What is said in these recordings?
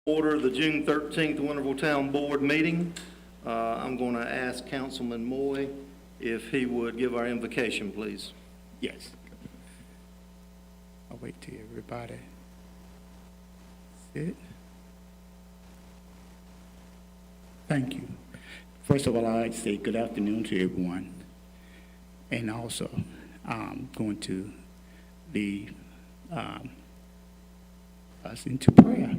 Order the June 13th Winterville Town Board meeting. I'm going to ask Councilman Moy if he would give our invocation, please. Yes. I'll wait till everybody sit. Thank you. First of all, I'd like to say good afternoon to everyone. And also, I'm going to lead us into prayer.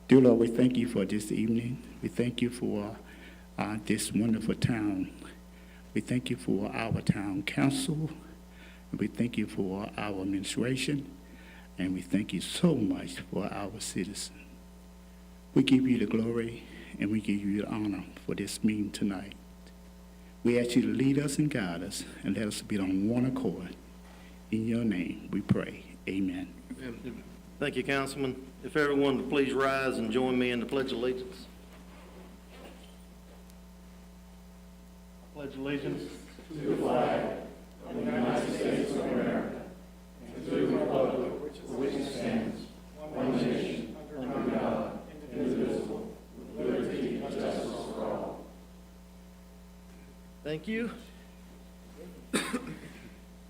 Dear Lord, we thank you for this evening. We thank you for this wonderful town. We thank you for our town council. And we thank you for our administration. And we thank you so much for our citizens. We give you the glory and we give you the honor for this meeting tonight. We ask you to lead us and guide us and let us be on one accord. In your name we pray. Amen. Thank you, Councilman. If everyone would please rise and join me in the Pledge of Allegiance. I pledge allegiance to the flag of the United States of America and to the republic for which it stands, one nation, under God, indivisible, with liberty and justice for all. Thank you.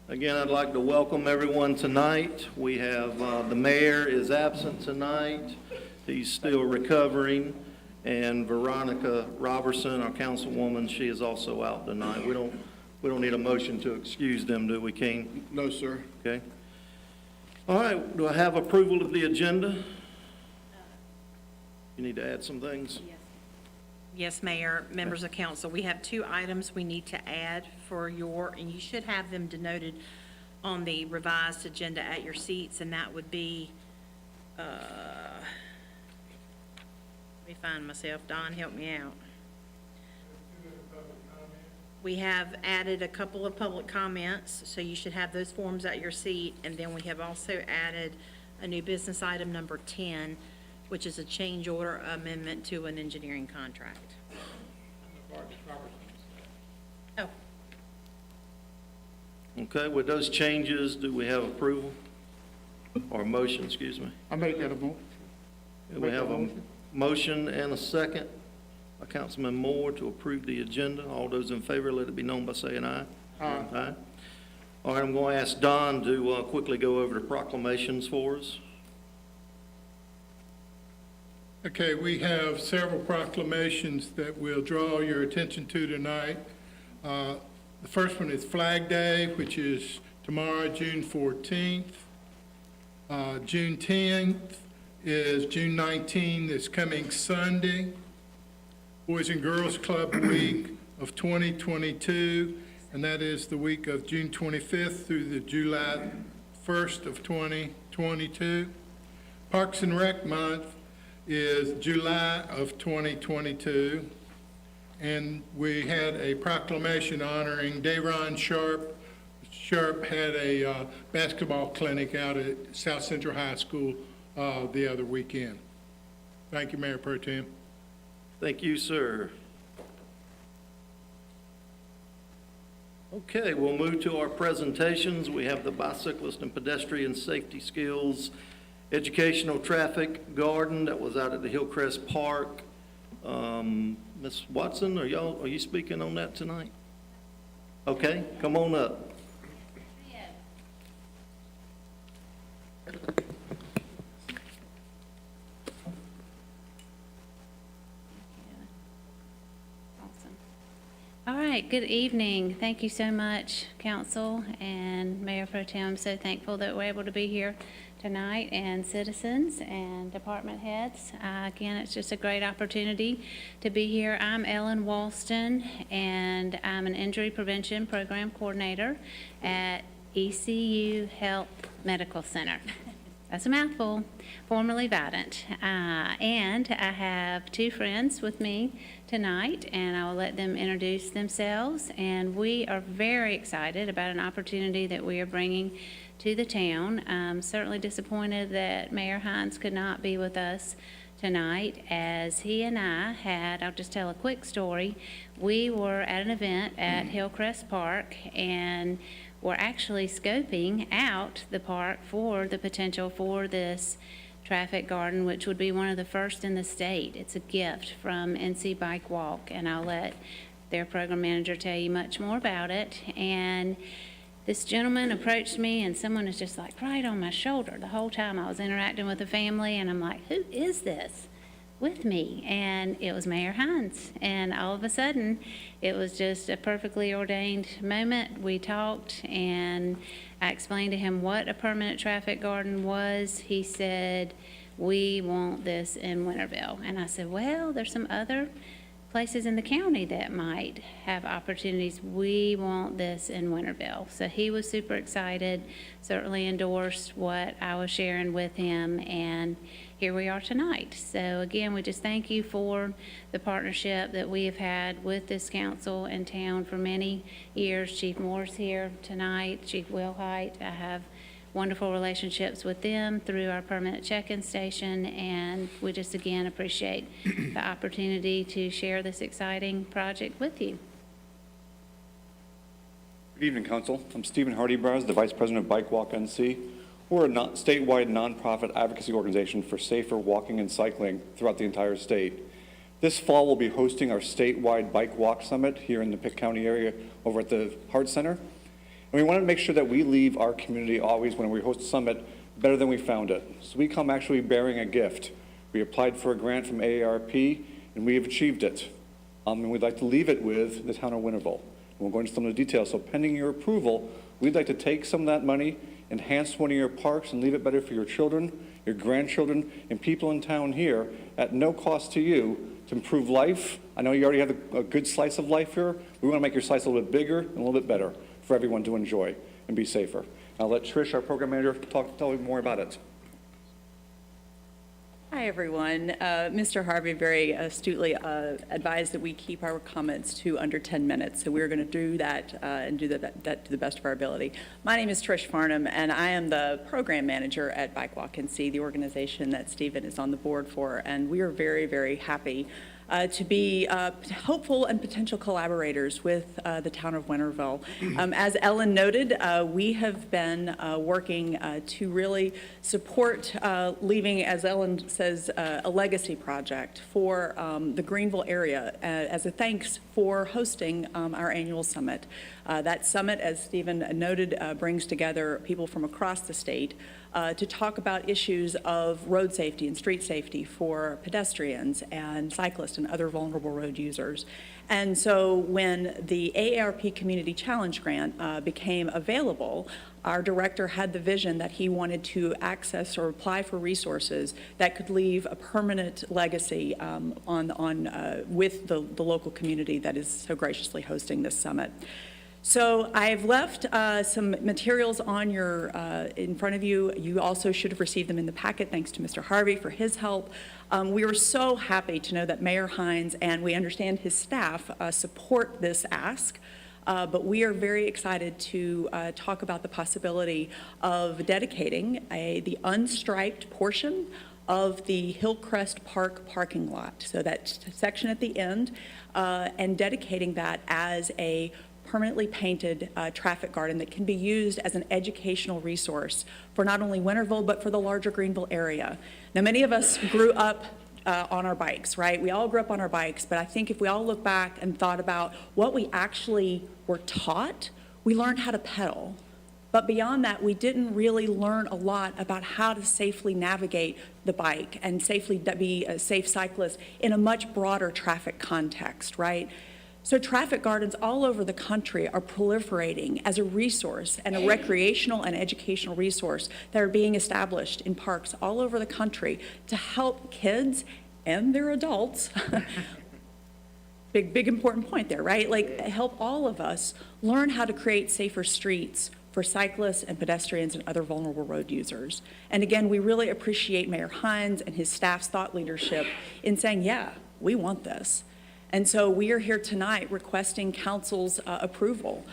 Again, I'd like to welcome everyone tonight. We have, the mayor is absent tonight. He's still recovering. And Veronica Robertson, our councilwoman, she is also out tonight. We don't need a motion to excuse them, do we, King? No, sir. Okay. All right, do I have approval of the agenda? You need to add some things? Yes, Mayor, members of council, we have two items we need to add for and you should have them denoted on the revised agenda at your seats, and that would be, let me find myself. Don, help me out. We have added a couple of public comments, so you should have those forms at your seat, and then we have also added a new business item number 10, which is a change order amendment to an engineering contract. Oh. Okay, with those changes, do we have approval? Or a motion, excuse me? I make that a motion. We have a motion and a second by Councilman Moore to approve the agenda. All those in favor, let it be known by saying aye. Aye. Aye. All right, I'm going to ask Don to quickly go over the proclamations for us. Okay, we have several proclamations that we'll draw your attention to tonight. The first one is Flag Day, which is tomorrow, June 14th. June 10th is June 19th, this coming Sunday. Boys and Girls Club Week of 2022, and that is the week of June 25th through the July 1st of 2022. Parks and Rec Month is July of 2022, and we had a proclamation honoring Dayron Sharp. Sharp had a basketball clinic out at South Central High School the other weekend. Thank you, Mayor Pro Tem. Thank you, sir. Okay, we'll move to our presentations. We have the bicyclist and pedestrian safety skills educational traffic garden that was out at the Hillcrest Park. Ms. Watson, are you speaking on that tonight? Okay, come on up. All right, good evening. Thank you so much, Council and Mayor Pro Tem. I'm so thankful that we're able to be here tonight, and citizens and department heads. Again, it's just a great opportunity to be here. I'm Ellen Walston, and I'm an injury prevention program coordinator at ECU Health Medical Center. That's a mouthful, formerly Vidant. And I have two friends with me tonight, and I will let them introduce themselves. And we are very excited about an opportunity that we are bringing to the town. I'm certainly disappointed that Mayor Hines could not be with us tonight, as he and I had, I'll just tell a quick story. We were at an event at Hillcrest Park, and we're actually scoping out the park for the potential for this traffic garden, which would be one of the first in the state. It's a gift from NC Bike Walk, and I'll let their program manager tell you much more about it. And this gentleman approached me, and someone was just like right on my shoulder the whole time I was interacting with the family, and I'm like, who is this with me? And it was Mayor Hines. And all of a sudden, it was just a perfectly ordained moment. We talked, and I explained to him what a permanent traffic garden was. He said, we want this in Winterville. And I said, well, there's some other places in the county that might have opportunities. We want this in Winterville. So he was super excited, certainly endorsed what I was sharing with him, and here we are tonight. So again, we just thank you for the partnership that we have had with this council and town for many years. Chief Moore's here tonight, Chief Wilhite. I have wonderful relationships with them through our permanent check-in station, and we just again appreciate the opportunity to share this exciting project with you. Good evening, Council. I'm Stephen Hardy-Braz, the Vice President of Bike Walk NC. We're a statewide nonprofit advocacy organization for safer walking and cycling throughout the entire state. This fall, we'll be hosting our statewide Bike Walk Summit here in the Pitt County area over at the Hart Center. And we want to make sure that we leave our community always, when we host a summit, better than we found it. So we come actually bearing a gift. We applied for a grant from AARP, and we have achieved it. And we'd like to leave it with the town of Winterville. And we'll go into some of the details. So pending your approval, we'd like to take some of that money, enhance one of your parks, and leave it better for your children, your grandchildren, and people in town here at no cost to you to improve life. I know you already have a good slice of life here. We want to make your slice a little bit bigger and a little bit better for everyone to enjoy and be safer. I'll let Trish, our program manager, tell you more about it. Hi, everyone. Mr. Harvey very astutely advised that we keep our comments to under 10 minutes, so we're going to do that and do that to the best of our ability. My name is Trish Farnham, and I am the program manager at Bike Walk NC, the organization that Stephen is on the board for, and we are very, very happy to be hopeful and potential collaborators with the town of Winterville. As Ellen noted, we have been working to really support leaving, as Ellen says, a legacy project for the Greenville area as a thanks for hosting our annual summit. That summit, as Stephen noted, brings together people from across the state to talk about issues of road safety and street safety for pedestrians and cyclists and other vulnerable road users. And so when the AARP Community Challenge Grant became available, our director had the vision that he wanted to access or apply for resources that could leave a permanent legacy with the local community that is so graciously hosting this summit. So I've left some materials on in front of you. You also should have received them in the packet, thanks to Mr. Harvey for his help. We were so happy to know that Mayor Hines, and we understand his staff, support this ask. But we are very excited to talk about the possibility of dedicating the unstriped portion of the Hillcrest Park parking lot, so that section at the end, and dedicating that as a permanently painted traffic garden that can be used as an educational resource for not only Winterville, but for the larger Greenville area. Now, many of us grew up on our bikes, right? We all grew up on our bikes, but I think if we all look back and thought about what we actually were taught, we learned how to pedal. But beyond that, we didn't really learn a lot about how to safely navigate the bike and safely be a safe cyclist in a much broader traffic context, right? So traffic gardens all over the country are proliferating as a resource and a recreational and educational resource that are being established in parks all over the country to help kids and their adults, big important point there, right? Like help all of us learn how to create safer streets for cyclists and pedestrians and other vulnerable road users. And again, we really appreciate Mayor Hines and his staff's thought leadership in saying, yeah, we want this. And so we are here tonight requesting council's approval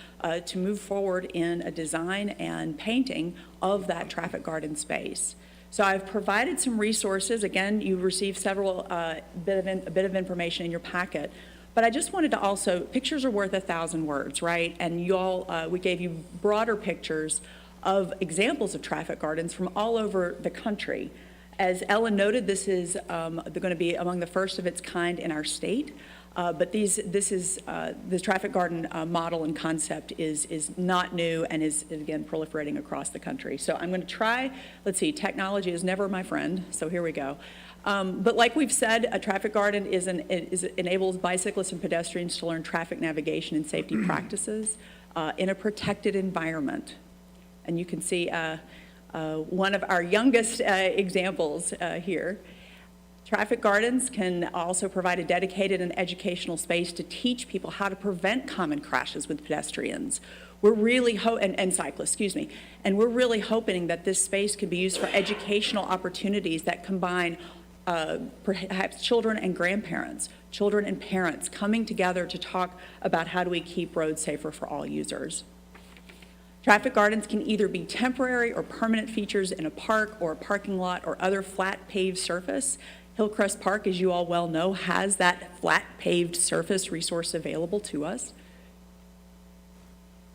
to move forward in a design and painting of that traffic garden space. So I've provided some resources. Again, you received several a bit of information in your packet. But I just wanted to also, pictures are worth 1,000 words, right? And you all, we gave you broader pictures of examples of traffic gardens from all over the country. As Ellen noted, this is they're going to be among the first of its kind in our state. But the traffic garden model and concept is not new and is, again, proliferating across the country. So I'm going to try, let's see, technology is never my friend, so here we go. But like we've said, a traffic garden enables bicyclists and pedestrians to learn traffic navigation and safety practices in a protected environment. And you can see one of our youngest examples here. Traffic gardens can also provide a dedicated and educational space to teach people how to prevent common crashes with pedestrians. We're really and cyclists, excuse me. And we're really hoping that this space could be used for educational opportunities that combine perhaps children and grandparents, children and parents coming together to talk about how do we keep roads safer for all users. Traffic gardens can either be temporary or permanent features in a park or a parking lot or other flat paved surface. Hillcrest Park, as you all well know, has that flat paved surface resource available to us.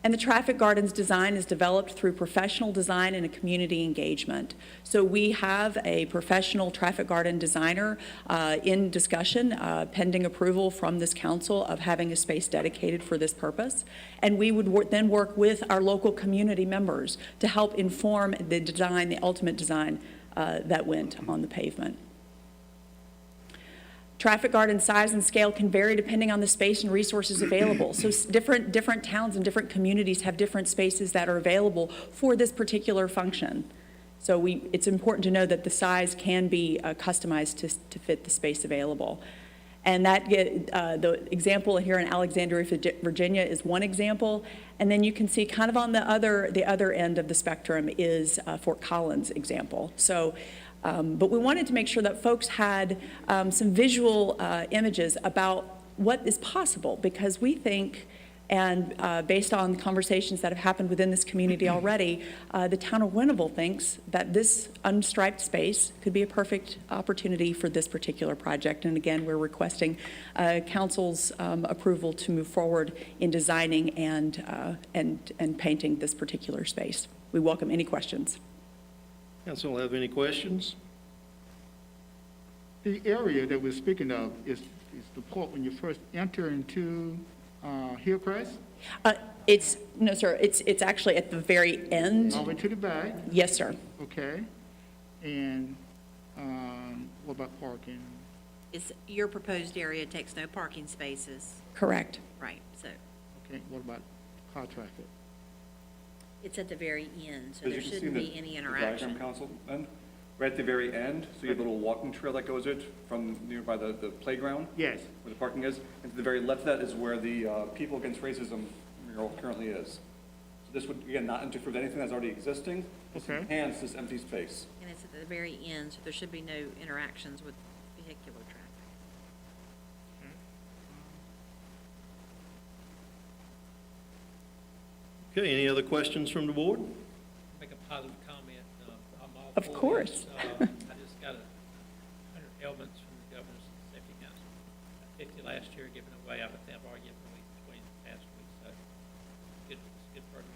And the traffic gardens design is developed through professional design and a community engagement. So we have a professional traffic garden designer in discussion, pending approval from this council of having a space dedicated for this purpose. And we would then work with our local community members to help inform the design, the ultimate design that went on the pavement. Traffic garden size and scale can vary depending on the space and resources available. So different towns and different communities have different spaces that are available for this particular function. So it's important to know that the size can be customized to fit the space available. And that the example here in Alexandria, Virginia is one example. And then you can see kind of on the other end of the spectrum is Fort Collins example. So but we wanted to make sure that folks had some visual images about what is possible, because we think, and based on conversations that have happened within this community already, the town of Winterville thinks that this unstriped space could be a perfect opportunity for this particular project. And again, we're requesting council's approval to move forward in designing and painting this particular space. We welcome any questions. Council have any questions? The area that we're speaking of is the part when you first enter into Hillcrest, No, sir, it's actually at the very end. all the way to the back, Yes, sir. okay? And what about parking? Your proposed area takes no parking spaces, Correct. right, so Okay, what about car traffic? it's at the very end, so As there you can see shouldn't in be any the diagram, interaction. Council, and right at the very end, so you have a little walking trail that goes it from nearby the playground, Yes, where the parking is, and to the very left of that is where the People Against Racism mural currently is. So this would, again, not interfere with anything that's already existing, just Okay. enhance this empty space. And it's at the very end, so there should be no interactions with vehicular traffic. Okay, any other questions from the board? Make a positive comment. I'm all Of for course. this. I just got 100 elements from the Governor's Safety Council. 50 last year given away. I think I've already given away between the past week, so it's a good program.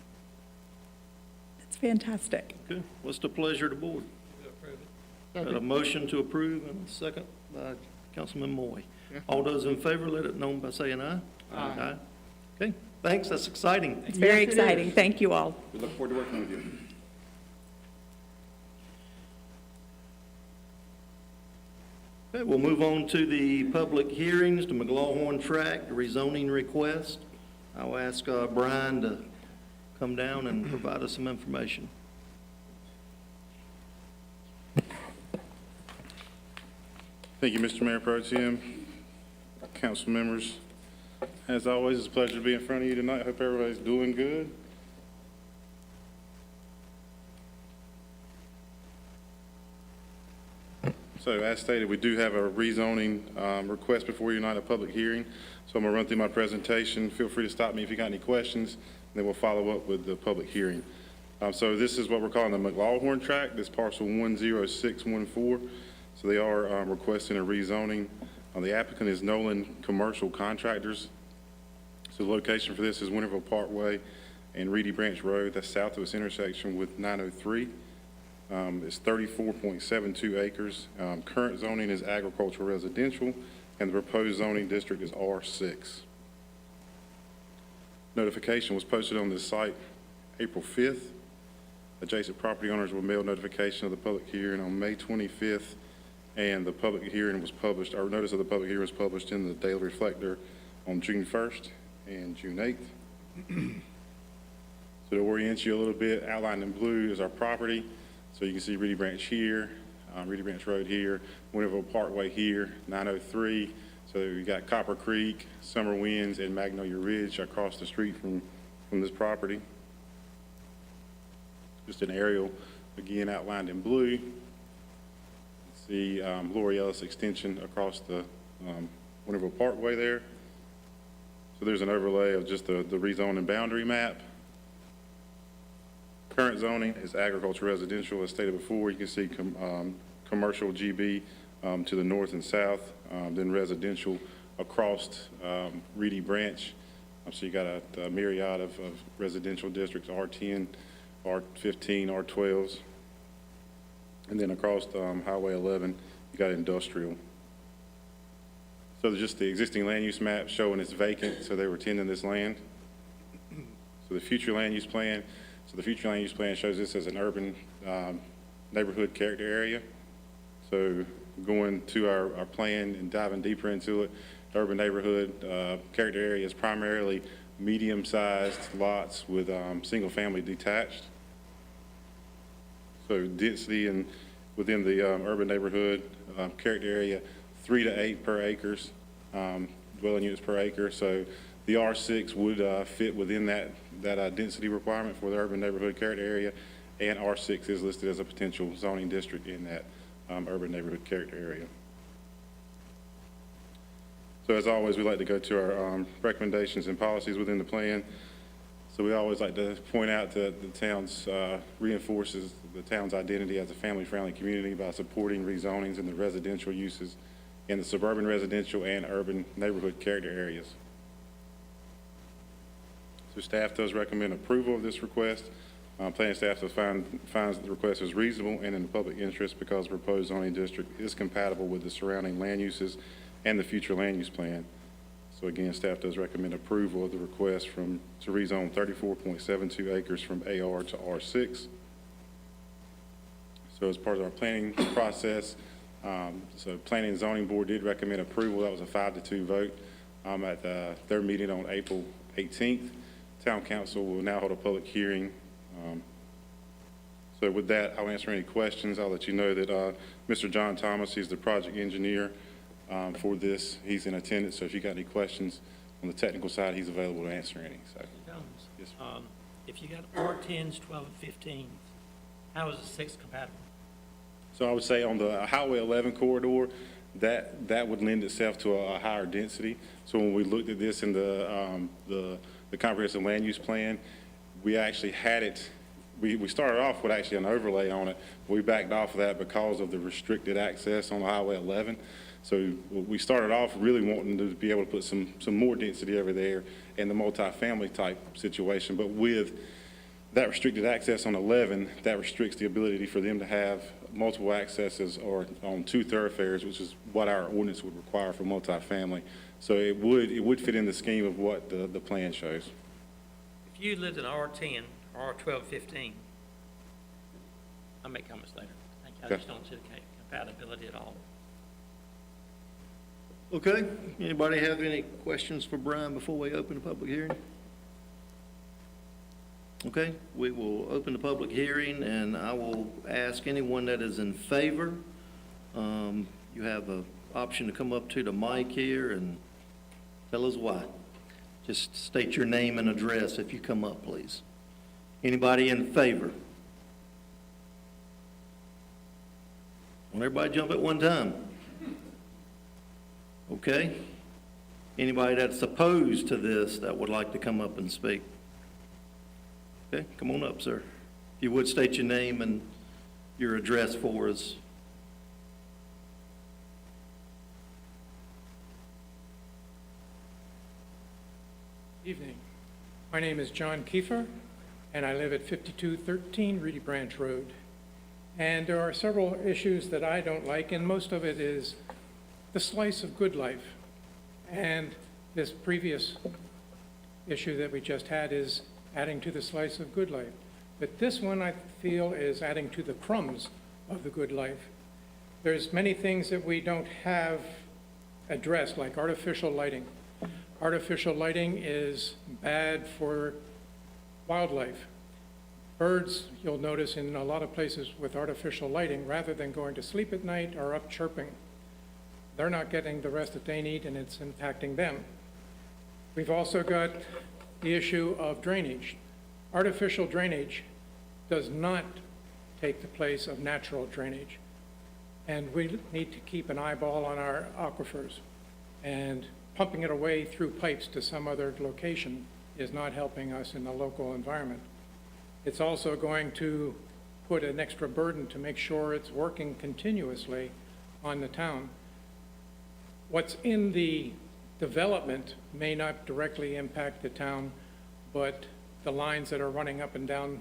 That's fantastic. Okay, what's the pleasure of the board? We'll approve it. Got a motion to approve and a second by Councilman Moy. Yeah. All those in favor, let it known by saying aye. Aye. Okay, thanks, that's exciting. It's very Yes, it exciting. is. Thank you all. We look forward to working with you. Okay, we'll move on to the public hearings, the McLaughlin Tract rezoning request. I'll ask Brian to come down and provide us some information. Thank you, Mr. Mayor Pro Tem, council members. As always, it's a pleasure to be in front of you tonight. Hope everybody's doing good. So as stated, we do have a rezoning request before you tonight, a public hearing. So I'm going to run through my presentation. Feel free to stop me if you got any questions, and then we'll follow up with the public hearing. So this is what we're calling the McLaughlin Tract, this parcel 10614. So they are requesting a rezoning. The applicant is Nolan Commercial Contractors. So the location for this is Winterville Parkway and Reedy Branch Road. That's south of its intersection with 903. It's 34.72 acres. Current zoning is agricultural residential, and the proposed zoning district is R6. Notification was posted on this site April 5th. Adjacent property owners were mailed notification of the public hearing on May 25th, and the public hearing was published, or notice of the public hearing was published in the Daily Reflector on June 1st and June 8th. So to orient you a little bit, outlined in blue is our property. So you can see Reedy Branch here, Reedy Branch Road here, Winterville Parkway here, 903. So we got Copper Creek, Summer Winds, and Magnolia Ridge across the street from this property. Just an aerial, again, outlined in blue. See Lori Ellis Extension across the Winterville Parkway there. So there's an overlay of just the rezoning boundary map. Current zoning is agriculture residential, as stated before. You can see commercial GB to the north and south, then residential across Reedy Branch. So you got a myriad of residential districts, R10, R15, R12s. And then across Highway 11, you got industrial. So there's just the existing land use map showing it's vacant, so they were tending this land. So the future land use plan shows this as an urban neighborhood character area. So going to our plan and diving deeper into it, the urban neighborhood character area is primarily medium-sized lots with single-family detached. So density within the urban neighborhood character area, 3 to 8 per acres, dwelling units per acre. So the R6 would fit within that density requirement for the urban neighborhood character area, and R6 is listed as a potential zoning district in that urban neighborhood character area. So as always, we like to go to our recommendations and policies within the plan. So we always like to point out that the town's reinforces the town's identity as a family-friendly community by supporting rezonings in the residential uses in the suburban residential and urban neighborhood character areas. So staff does recommend approval of this request. Planning staff finds that the request is reasonable and in the public interest because the proposed zoning district is compatible with the surrounding land uses and the future land use plan. So again, staff does recommend approval of the request to rezone 34.72 acres from AR to R6. So as part of our planning process, so Planning and Zoning Board did recommend approval. That was a 5-2 vote at their meeting on April 18th. Town Council will now hold a public hearing. So with that, I'll answer any questions. I'll let you know that Mr. John Thomas, he's the project engineer for this. He's in attendance, so if you got any questions on the technical side, he's available to answer any. So, Jones, yes, sir. if you got R10s, 12, and 15s, how is the 6 compatible? So I would say on the Highway 11 corridor, that would lend itself to a higher density. So when we looked at this in the comprehensive land use plan, we actually had it, we started off with actually an overlay on it. We backed off of that because of the restricted access on Highway 11. So we started off really wanting to be able to put some more density over there in the multifamily type situation. But with that restricted access on 11, that restricts the ability for them to have multiple accesses or on 2 thoroughfares, which is what our ordinance would require for multifamily. So it would fit in the scheme of what the plan shows. If you lived in R10 or R12, 15, I'll make comments later. I just don't see the compatibility at all. Okay, anybody have any questions for Brian before we open the public hearing? Okay, we will open the public hearing, and I will ask anyone that is in favor, you have an option to come up to the mic here and tell us why. Just state your name and address if you come up, please. Anybody in favor? Won't everybody jump at one time? Okay. Anybody that's opposed to this that would like to come up and speak? Okay, come on up, sir. If you would state your name and your address for us. Evening. My name is John Kiefer, and I live at 5213 Reedy Branch Road. And there are several issues that I don't like, and most of it is the slice of good life. And this previous issue that we just had is adding to the slice of good life. But this one, I feel, is adding to the crumbs of the good life. There's many things that we don't have addressed, like artificial lighting. Artificial lighting is bad for wildlife. Birds, you'll notice in a lot of places with artificial lighting, rather than going to sleep at night, are up chirping. They're not getting the rest that they need, and it's impacting them. We've also got the issue of drainage. Artificial drainage does not take the place of natural drainage. And we need to keep an eyeball on our aquifers. And pumping it away through pipes to some other location is not helping us in the local environment. It's also going to put an extra burden to make sure it's working continuously on the town. What's in the development may not directly impact the town, but the lines that are running up and down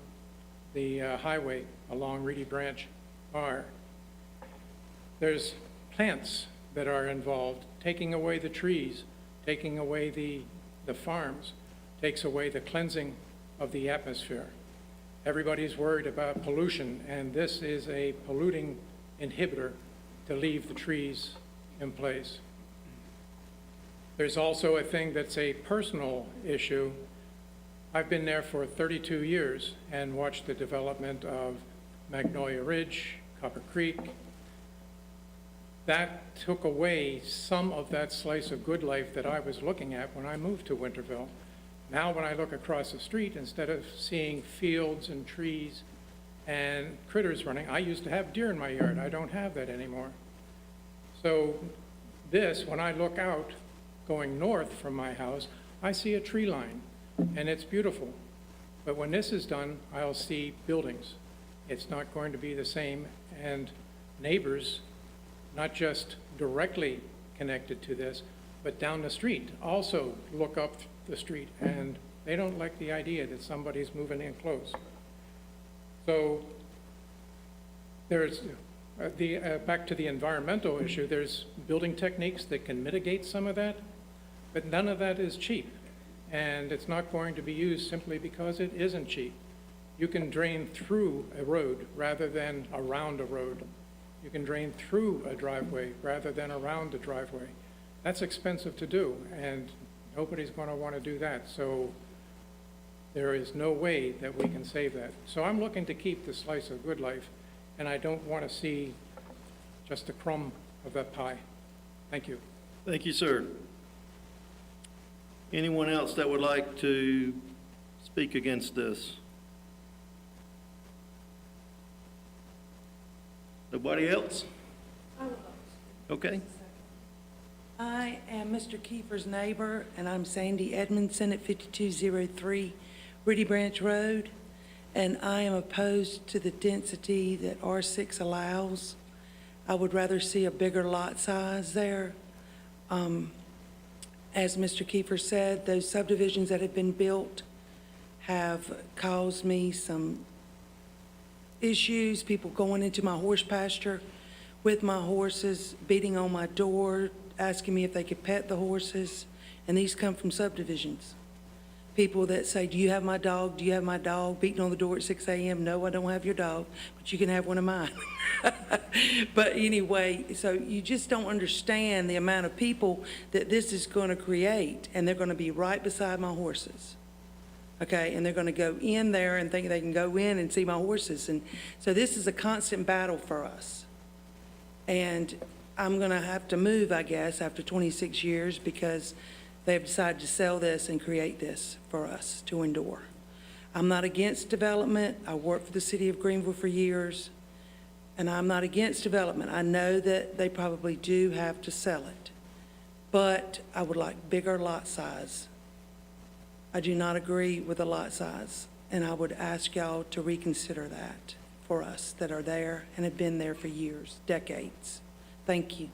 the highway along Reedy Branch are. There's plants that are involved, taking away the trees, taking away the farms, takes away the cleansing of the atmosphere. Everybody's worried about pollution, and this is a polluting inhibitor to leave the trees in place. There's also a thing that's a personal issue. I've been there for 32 years and watched the development of Magnolia Ridge, Copper Creek. That took away some of that slice of good life that I was looking at when I moved to Winterville. Now when I look across the street, instead of seeing fields and trees and critters running, I used to have deer in my yard. I don't have that anymore. So this, when I look out going north from my house, I see a tree line, and it's beautiful. But when this is done, I'll see buildings. It's not going to be the same, and neighbors, not just directly connected to this, but down the street, also look up the street, and they don't like the idea that somebody's moving in close. So there's back to the environmental issue, there's building techniques that can mitigate some of that, but none of that is cheap. And it's not going to be used simply because it isn't cheap. You can drain through a road rather than around a road. You can drain through a driveway rather than around a driveway. That's expensive to do, and nobody's going to want to do that. So there is no way that we can save that. So I'm looking to keep the slice of good life, and I don't want to see just a crumb of that pie. Thank you. Thank you, sir. Anyone else that would like to speak against this? Nobody else? Okay. I am Mr. Kiefer's neighbor, and I'm Sandy Edmondson at 5203 Reedy Branch Road, and I am opposed to the density that R6 allows. I would rather see a bigger lot size there. As Mr. Kiefer said, those subdivisions that have been built have caused me some issues, people going into my horse pasture with my horses, beating on my door, asking me if they could pet the horses, and these come from subdivisions. People that say, do you have my dog? Do you have my dog? Beating on the door at 6 a.m. No, I don't have your dog, but you can have one of mine. But anyway, so you just don't understand the amount of people that this is going to create, and they're going to be right beside my horses. Okay, and they're going to go in there and think they can go in and see my horses. And so this is a constant battle for us. And I'm going to have to move, I guess, after 26 years because they've decided to sell this and create this for us to endure. I'm not against development. I worked for the city of Greenville for years, and I'm not against development. I know that they probably do have to sell it, but I would like bigger lot size. I do not agree with the lot size, and I would ask y'all to reconsider that for us that are there and have been there for years, decades. Thank you.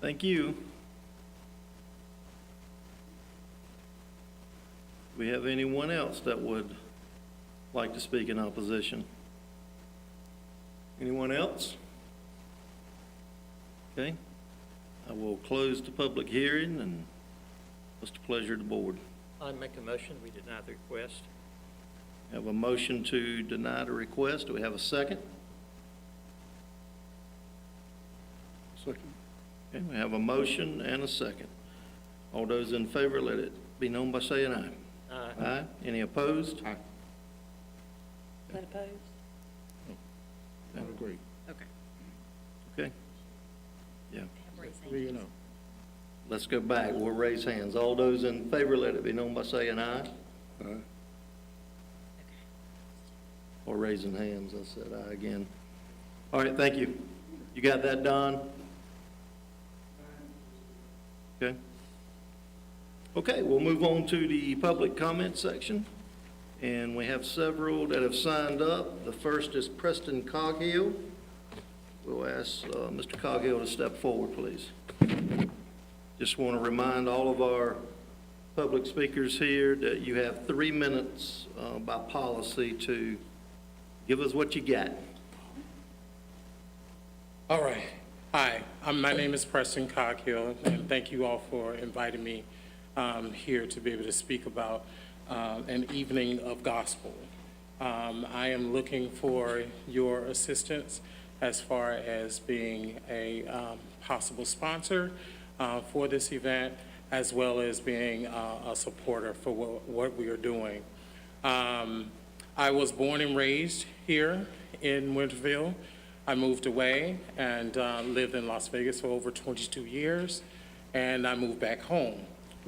Thank you. Do we have anyone else that would like to speak in opposition? Anyone else? Okay. I will close the public hearing, and what's the pleasure of the board? I make a motion, we deny the request. Have a motion to deny the request. Do we have a second? Second. Okay, we have a motion and a second. All those in favor, let it be known by saying aye. Aye. Any opposed? Aye. Is that opposed? I agree. Okay. Okay. Yeah. You know. Let's go back. We'll raise hands. All those in favor, let it be known by saying aye. Aye. Or raising hands. I said aye again. All right, thank you. You got that, Don? Okay. Okay, we'll move on to the public comment section. And we have several that have signed up. The first is Preston Coghill. We'll ask Mr. Coghill to step forward, please. Just want to remind all of our public speakers here that you have 3 minutes by policy to give us what you got. All right. Hi, my name is Preston Coghill, and thank you all for inviting me here to be able to speak about an evening of gospel. I am looking for your assistance as far as being a possible sponsor for this event, as well as being a supporter for what we are doing. I was born and raised here in Winterville. I moved away and lived in Las Vegas for over 22 years, and I moved back home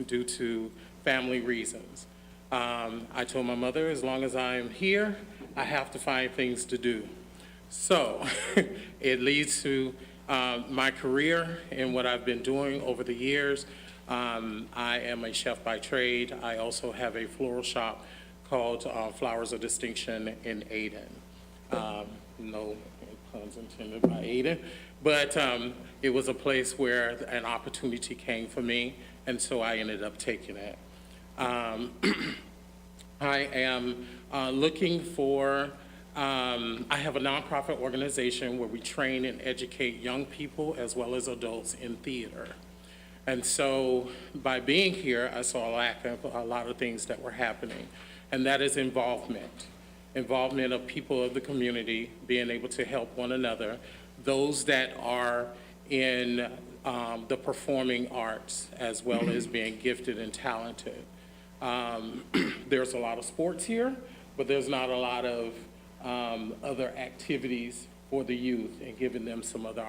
due to family reasons. I told my mother, as long as I'm here, I have to find things to do. So it leads to my career and what I've been doing over the years. I am a chef by trade. I also have a floral shop called Flowers of Distinction in Aden. No puns intended by Aden, but it was a place where an opportunity came for me, and so I ended up taking it. I am looking for, I have a nonprofit organization where we train and educate young people as well as adults in theater. And so by being here, I saw a lack of a lot of things that were happening, and that is involvement of people of the community being able to help one another, those that are in the performing arts as well as being gifted and talented. There's a lot of sports here, but there's not a lot of other activities for the youth and giving them some other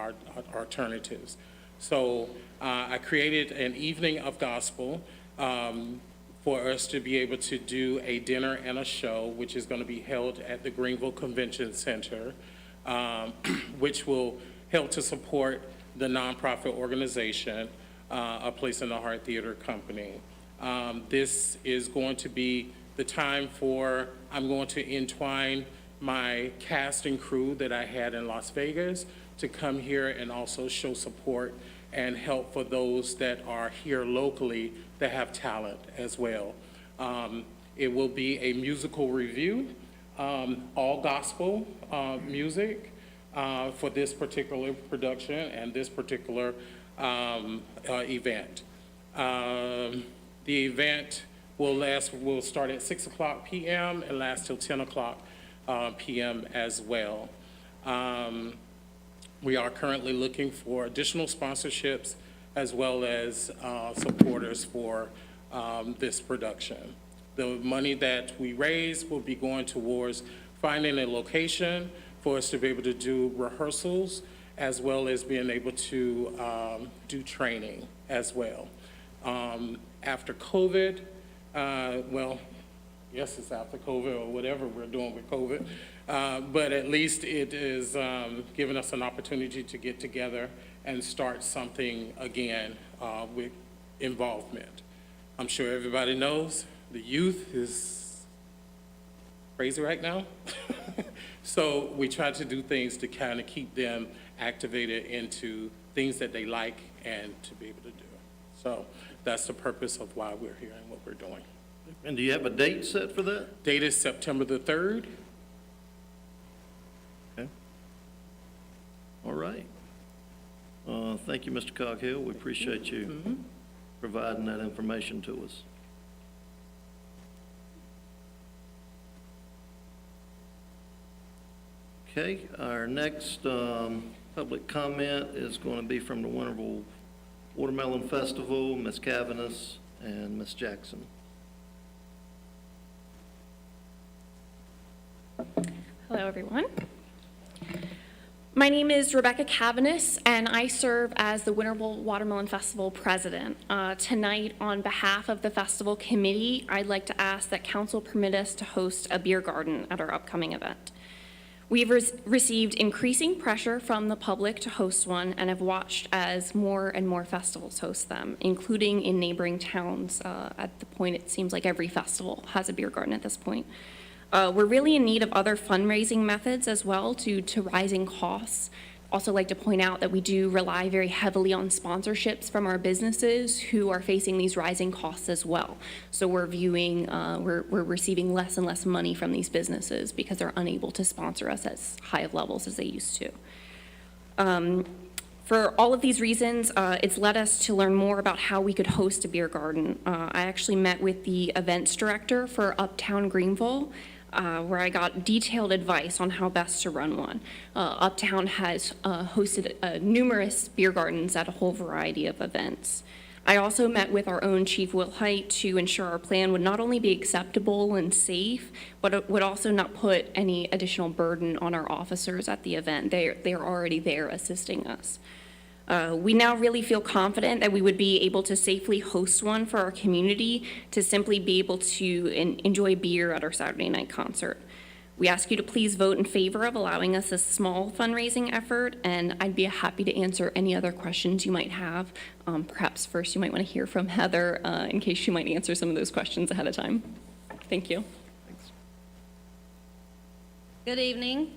alternatives. So I created an evening of gospel for us to be able to do a dinner and a show, which is going to be held at the Greenville Convention Center, which will help to support the nonprofit organization, A Place in the Heart Theater Company. This is going to be the time I'm going to entwine my cast and crew that I had in Las Vegas to come here and also show support and help for those that are here locally that have talent as well. It will be a musical review, all gospel music for this particular production and this particular event. The event will start at 6:00 p.m. and last till 10:00 p.m. as well. We are currently looking for additional sponsorships as well as supporters for this production. The money that we raise will be going towards finding a location for us to be able to do rehearsals as well as being able to do training as well. After COVID, well, yes, it's after COVID or whatever we're doing with COVID, but at least it is giving us an opportunity to get together and start something again with involvement. I'm sure everybody knows the youth is crazy right now. So we try to do things to kind of keep them activated into things that they like and to be able to do. So that's the purpose of why we're here and what we're doing. And do you have a date set for that? Date is September the 3rd. Okay. All right. Thank you, Mr. Coghill. We appreciate you providing that information to us. Okay, our next public comment is going to be from the Winterville Watermelon Festival, Ms. Cavanis and Ms. Jackson. Hello, everyone. My name is Rebecca Cavanis, and I serve as the Winterville Watermelon Festival president. Tonight, on behalf of the festival committee, I'd like to ask that council permit us to host a beer garden at our upcoming event. We've received increasing pressure from the public to host one and have watched as more and more festivals host them, including in neighboring towns. At the point, it seems like every festival has a beer garden at this point. We're really in need of other fundraising methods as well due to rising costs. Also like to point out that we do rely very heavily on sponsorships from our businesses who are facing these rising costs as well. So we're receiving less and less money from these businesses because they're unable to sponsor us at high of levels as they used to. For all of these reasons, it's led us to learn more about how we could host a beer garden. I actually met with the events director for Uptown Greenville, where I got detailed advice on how best to run one. Uptown has hosted numerous beer gardens at a whole variety of events. I also met with our own Chief Wilhite to ensure our plan would not only be acceptable and safe, but it would also not put any additional burden on our officers at the event. They are already there assisting us. We now really feel confident that we would be able to safely host one for our community to simply be able to enjoy beer at our Saturday night concert. We ask you to please vote in favor of allowing us a small fundraising effort, and I'd be happy to answer any other questions you might have. Perhaps first you might want to hear from Heather in case she might answer some of those questions ahead of time. Thank you. Good evening.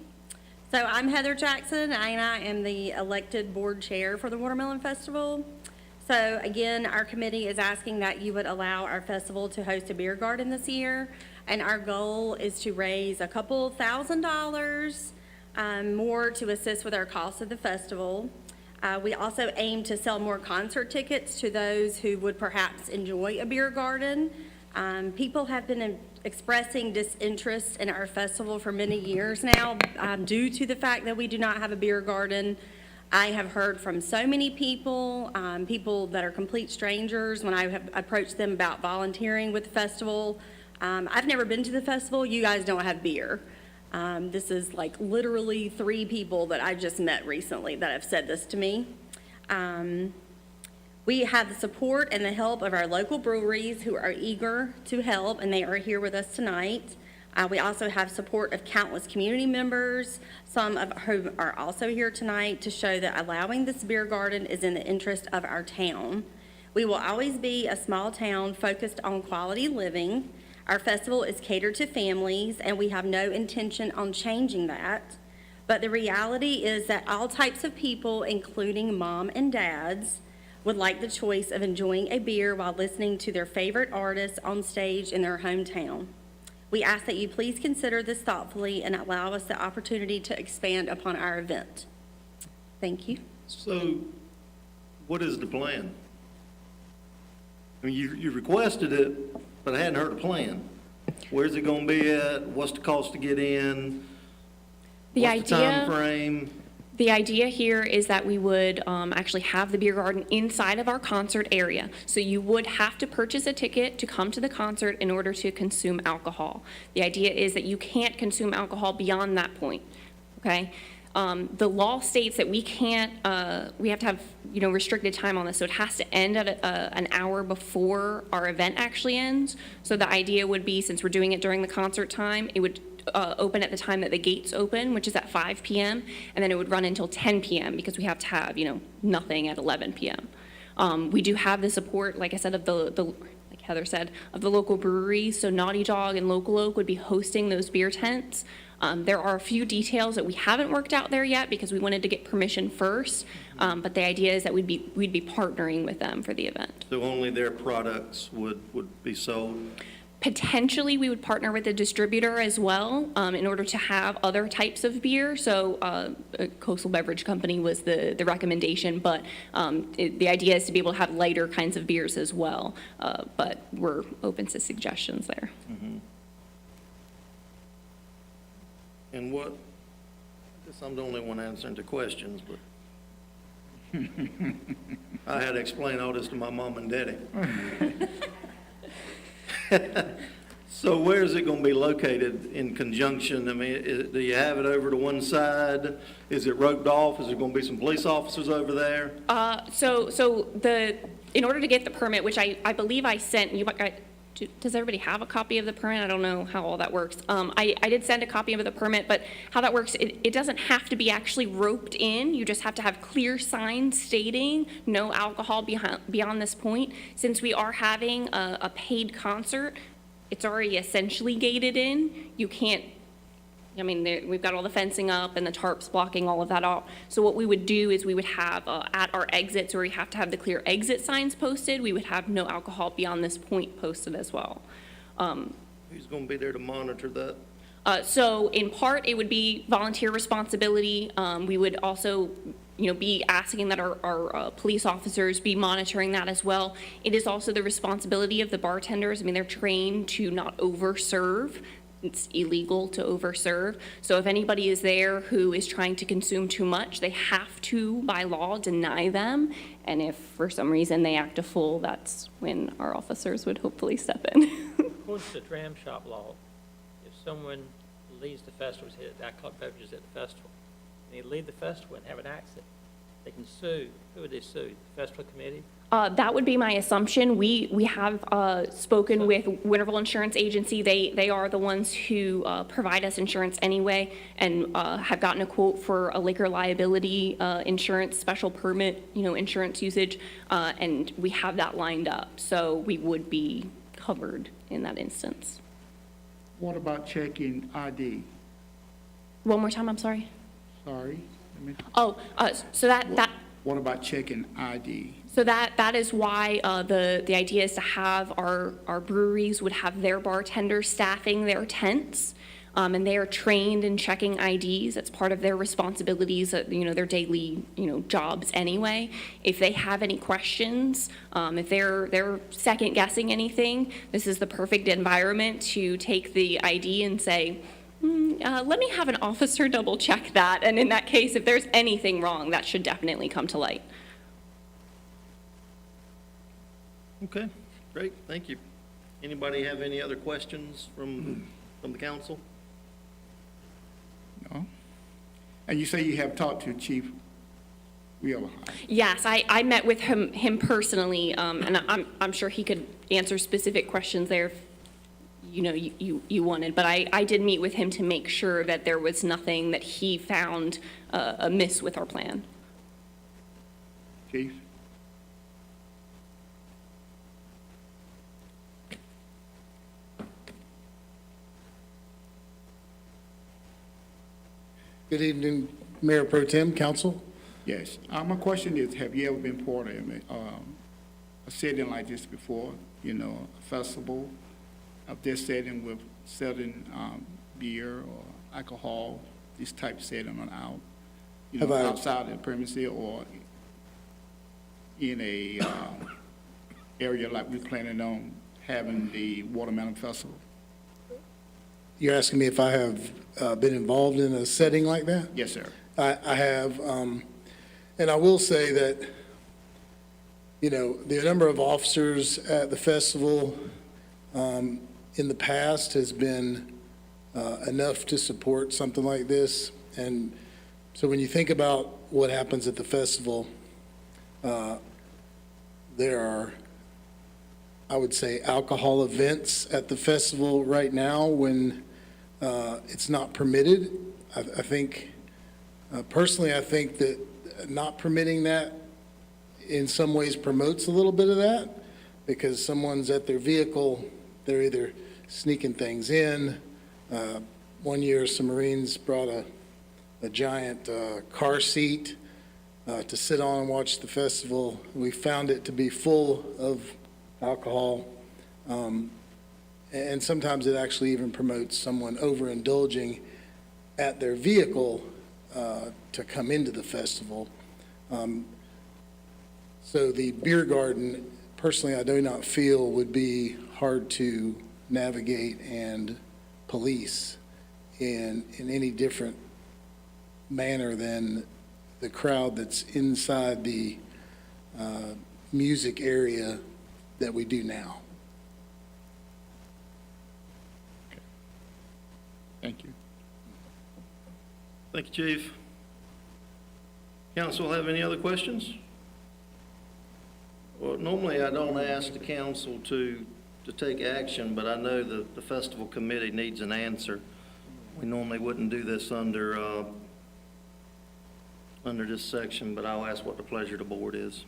So I'm Heather Jackson, and I am the elected board chair for the Watermelon Festival. So again, our committee is asking that you would allow our festival to host a beer garden this year. And our goal is to raise a couple $1,000s more to assist with our costs of the festival. We also aim to sell more concert tickets to those who would perhaps enjoy a beer garden. People have been expressing disinterest in our festival for many years now due to the fact that we do not have a beer garden. I have heard from so many people, people that are complete strangers when I have approached them about volunteering with the festival. I've never been to the festival. You guys don't have beer. This is like literally 3 people that I just met recently that have said this to me. We have the support and the help of our local breweries who are eager to help, and they are here with us tonight. We also have support of countless community members, some of whom are also here tonight to show that allowing this beer garden is in the interest of our town. We will always be a small town focused on quality living. Our festival is catered to families, and we have no intention on changing that. But the reality is that all types of people, including mom and dads, would like the choice of enjoying a beer while listening to their favorite artists on stage in their hometown. We ask that you please consider this thoughtfully and allow us the opportunity to expand upon our event. Thank you. So, what is the plan? I mean, you requested it, but I hadn't heard a plan. Where's it gonna be at? What's the cost to get in? What's the time frame? The idea here is that we would actually have the beer garden inside of our concert area. So you would have to purchase a ticket to come to the concert in order to consume alcohol. The idea is that you can't consume alcohol beyond that point, okay? The law states that we can't, we have to have, restricted time on this. So it has to end at an hour before our event actually ends. So the idea would be, since we're doing it during the concert time, it would open at the time that the gates open, which is at 5 p.m., and then it would run until 10 p.m. because we have to have, nothing at 11 p.m. We do have the support, like I said, of like Heather said, of the local breweries. So Naughty Dog and Local Oak would be hosting those beer tents. There are a few details that we haven't worked out there yet because we wanted to get permission first. But the idea is that we'd be partnering with them for the event. So only their products would be sold? Potentially, we would partner with a distributor as well in order to have other types of beer. So a Coastal Beverage Company was the recommendation, but the idea is to be able to have lighter kinds of beers as well. But we're open to suggestions there. And what, I guess I'm the only one answering the questions, but I had to explain all this to my mom and daddy. So where is it going to be located in conjunction? I mean, do you have it over to one side? Is it roped off? Is there going to be some police officers over there? In order to get the permit, which I believe I sent, does everybody have a copy of the permit? I don't know how all that works. I did send a copy of the permit, but how that works, it doesn't have to be actually roped in. You just have to have clear signs stating no alcohol beyond this point. Since we are having a paid concert, it's already essentially gated in. You can't, I mean, we've got all the fencing up and the tarps blocking all of that out. So what we would do is we would have at our exits where we have to have the clear exit signs posted, we would have no alcohol beyond this point posted as well. Who's going to be there to monitor that? So in part, it would be volunteer responsibility. We would also, be asking that our police officers be monitoring that as well. It is also the responsibility of the bartenders. I mean, they're trained to not overserve. It's illegal to overserve. So if anybody is there who is trying to consume too much, they have to, by law, deny them. And if for some reason they act a fool, that's when our officers would hopefully step in. According to the dram shop law, if someone leaves the festival, alcoholic beverages at the festival, and they leave the festival and have an accident, they can sue. Who would they sue? The festival committee? That would be my assumption. We have spoken with Winterville Insurance Agency. They are the ones who provide us insurance anyway, and have gotten a quote for a liquor liability insurance special permit, insurance usage, and we have that lined up. So we would be covered in that instance. What about checking ID? One more time, I'm sorry. Sorry. So that. What about checking ID? So that is why the idea is to have our breweries would have their bartenders staffing their tents, and they are trained in checking IDs. That's part of their responsibilities, their daily, jobs anyway. If they have any questions, if they're second guessing anything, this is the perfect environment to take the ID and say, let me have an officer double check that. And in that case, if there's anything wrong, that should definitely come to light. Okay, great, thank you. Anybody have any other questions from the council? No? And you say you have talked to Chief Wheeler? Yes, I met with him personally, and I'm sure he could answer specific questions there if you wanted, but I did meet with him to make sure that there was nothing that he found amiss with our plan. Chief? Good evening, Mayor Pro Tem, Council. Yes. My question is, have you ever been part of a setting like this before? A festival of this setting with selling beer or alcohol, this type of setting on out, outside the premises or in a area like we're planning on having the Watermelon Festival? You're asking me if I have been involved in a setting like that? Yes, sir. I have, and I will say that, the number of officers at the festival in the past has been enough to support something like this. And so when you think about what happens at the festival, there are, I would say, alcohol events at the festival right now when it's not permitted. I think, personally, I think that not permitting that in some ways promotes a little bit of that, because someone's at their vehicle, they're either sneaking things in. One year, some Marines brought a giant car seat to sit on and watch the festival. We found it to be full of alcohol. And sometimes it actually even promotes someone overindulging at their vehicle to come into the festival. So the beer garden, personally, I do not feel would be hard to navigate and police in any different manner than the crowd that's inside the music area that we do now. Thank you. Thank you, Chief. Council have any other questions? Well, normally I don't ask the council to take action, but I know that the festival committee needs an answer. We normally wouldn't do this under this section, but I'll ask what the pleasure of the board is.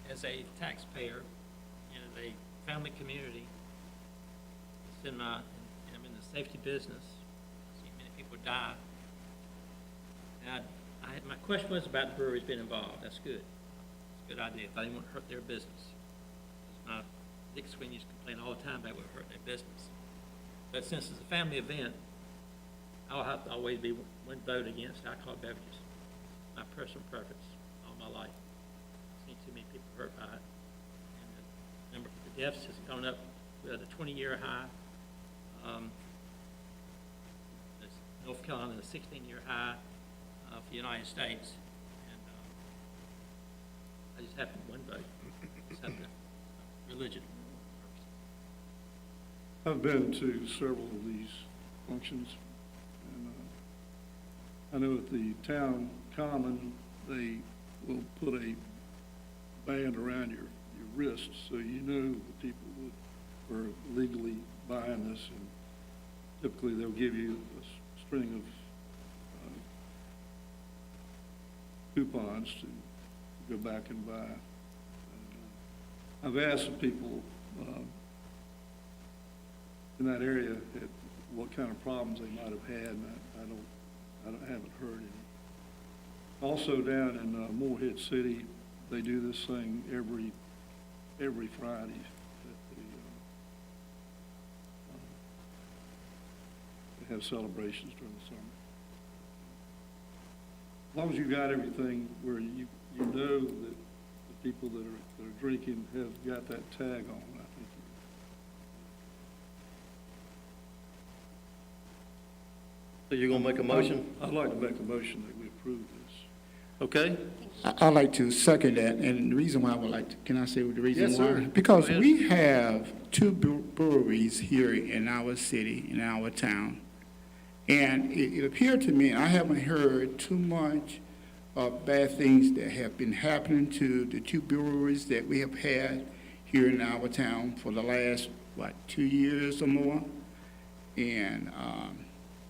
As a taxpayer and as a family community, I'm in the safety business. I've seen many people die. And my question was about the breweries being involved. That's good. It's a good idea. I didn't want to hurt their business. My Dick Sweeney used to complain all the time about what hurt their business. But since it's a family event, I'll have to always be one vote against alcoholic beverages. My personal preference all my life. I've seen too many people hurt by it. And the number of the deaths has gone up with a 20-year high. North Carolina is a 16-year high for the United States. And I just have to one vote. Just have to religion. I've been to several of these functions, and I know at the town common, they will put a band around your wrist so you know the people that are legally buying this, and typically they'll give you a string of coupons to go back and buy. I've asked the people in that area what kind of problems they might have had, and I haven't heard any. Also down in Morehead City, they do this thing every Friday. They have celebrations during the summer. As long as you got everything where you know that the people that are drinking have got that tag on, I think. So you're gonna make a motion? I'd like to make a motion that we approve this. Okay? I'd like to second that, and the reason why I would like to, can I say the reason why? Yes, sir. Because Go ahead. we have two breweries here in our city, in our town. And it appeared to me, I haven't heard too much of bad things that have been happening to the two breweries that we have had here in our town for the last, 2 years or more. And,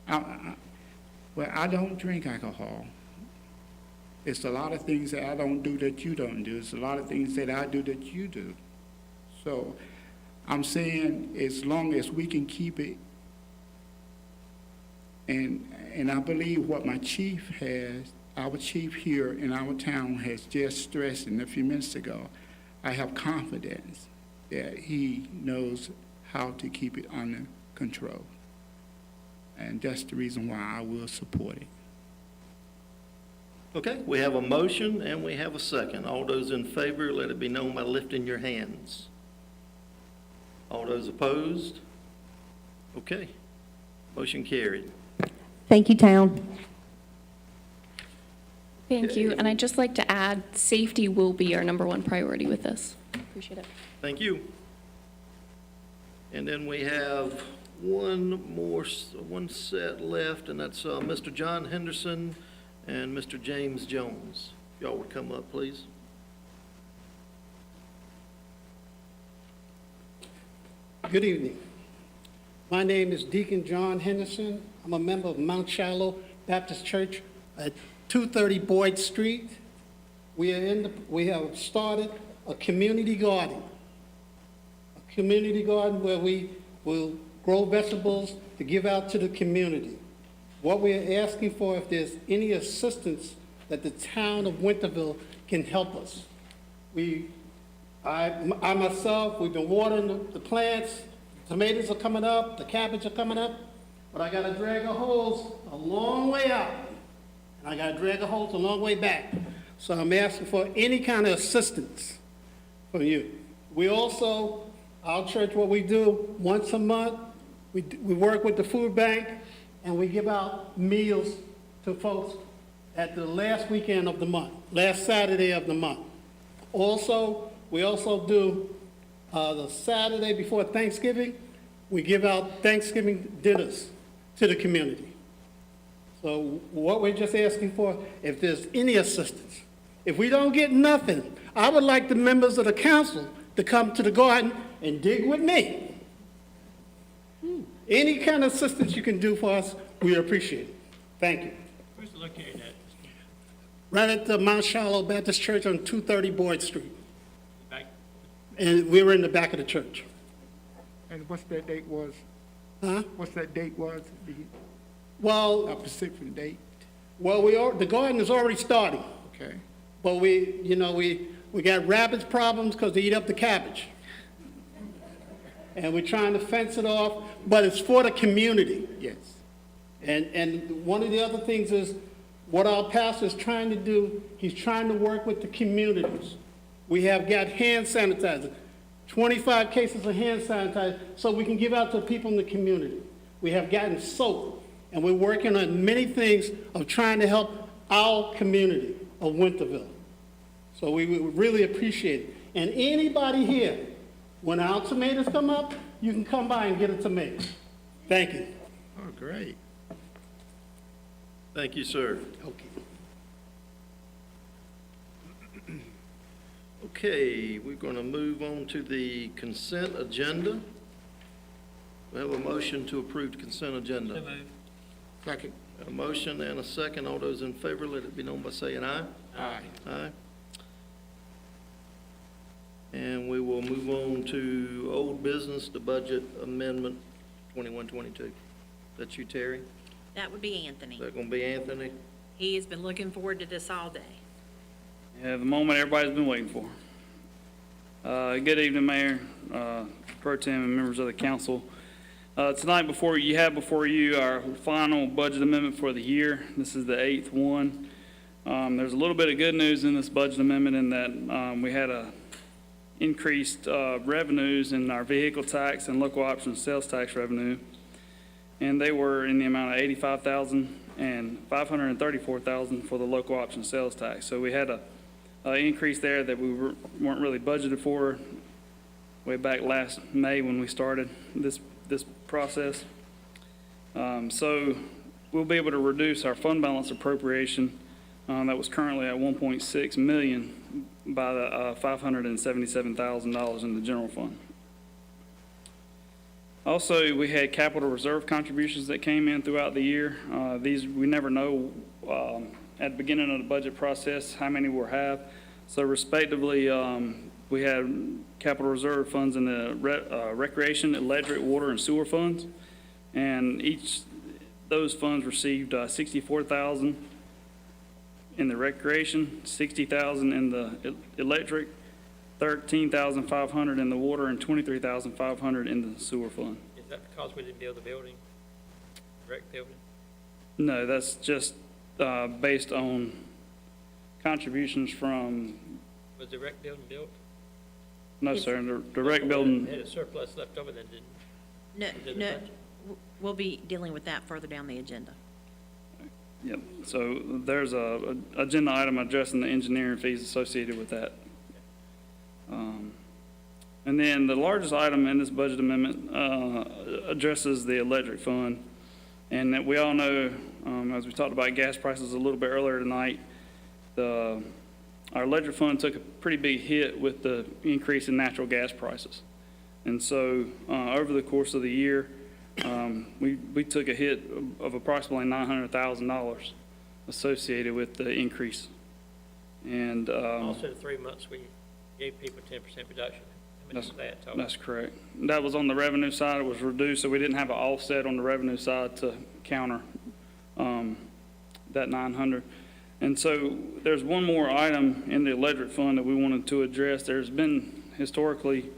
I don't drink alcohol. It's a lot of things that I don't do that you don't do. It's a lot of things that I do that you do. So I'm saying as long as we can keep it, and I believe what my chief has, our chief here in our town has just stressed a few minutes ago, I have confidence that he knows how to keep it under control. And that's the reason why I will support it. Okay, we have a motion and we have a second. All those in favor, let it be known by lifting your hands. All those opposed? Okay, motion carried. Thank you, town. Thank you, and I'd just like to add, safety will be our number one priority with this. Appreciate it. Thank you. And then we have one set left, and that's Mr. John Henderson and Mr. James Jones. If y'all would come up, please. Good evening. My name is Deacon John Henderson. I'm a member of Mount Shiloh Baptist Church at 230 Boyd Street. We have started a community garden. A community garden where we will grow vegetables to give out to the community. What we're asking for, if there's any assistance that the town of Winterville can help us. We I myself, we've been watering the plants, tomatoes are coming up, the cabbage are coming up, but I gotta drag a hose a long way out, and I gotta drag a hose a long way back. So I'm asking for any kind of assistance from you. We also, our church, what we do, once a month, we work with the food bank, and we give out meals to folks at the last weekend of the month, last Saturday of the month. Also, we also do the Saturday before Thanksgiving, we give out Thanksgiving dinners to the community. So what we're just asking for, if there's any assistance, if we don't get nothing, I would like the members of the council to come to the garden and dig with me. Any kind of assistance you can do for us, we appreciate it. Thank you. Where's it located at? Right at the Mount Shiloh Baptist Church on 230 Boyd Street. Back, And we were in the back of the church. And what's that date was? Huh? What's that date was? Well, A specific date? well, the garden is already starting, Okay. but we got rabbits problems because they eat up the cabbage. And we're trying to fence it off, but it's for the community. Yes. And one of the other things is, what our pastor is trying to do, he's trying to work with the communities. We have got hand sanitizer, 25 cases of hand sanitizer, so we can give out to people in the community. We have gotten soap, and we're working on many things of trying to help our community of Winterville. So we would really appreciate it. And anybody here, when our tomatoes come up, you can come by and get a tomato. Thank you. Oh, great. Thank you, sir. Okay. Okay, we're going to move on to the consent agenda. We have a motion to approve the consent agenda. so moved. Second. A motion and a second. All those in favor, let it be known by saying aye. Aye. Aye. And we will move on to old business, the budget amendment 2122. That's you, Terry? That would be Anthony. Is that going to be Anthony? He has been looking forward to this all day. Yeah, the moment everybody's been waiting for. Good evening, Mayor, Pro Tem, and members of the council. Tonight, before you our final budget amendment for the year. This is the 8th one. There's a little bit of good news in this budget amendment in that we had increased revenues in our vehicle tax and local option sales tax revenue, and they were in the amount of $85,000 and $534,000 for the local option sales tax. So we had a increase there that we weren't really budgeted for way back last May when we started this process. So we'll be able to reduce our fund balance appropriation that was currently at $1.6 million by the $577,000 in the general fund. Also, we had capital reserve contributions that came in throughout the year. These, we never know at the beginning of the budget process how many we'll have. So respectively, we had capital reserve funds in the recreation, electric, water, and sewer funds. And those funds received $64,000 in the recreation, $60,000 in the electric, $13,500 in the water, and $23,500 in the sewer fund. Is that because we didn't build the building, rec building? No, that's just based on contributions from, Was the rec building built? no, sir, the rec building, Had a surplus left over that didn't. No, Did it no, match? we'll be dealing with that further down the agenda. yep. So there's a agenda item addressing the engineering fees associated with that. And then the largest item in this budget amendment addresses the electric fund. And that we all know, as we talked about gas prices a little bit earlier tonight, our electric fund took a pretty big hit with the increase in natural gas prices. And so over the course of the year, we took a hit of approximately $900,000 associated with the increase. And Also, the 3 months we gave people 10% reduction. How much was that total? that's correct. That was on the revenue side. It was reduced, so we didn't have an offset on the revenue side to counter that 900. And so there's one more item in the electric fund that we wanted to address. There's been historically,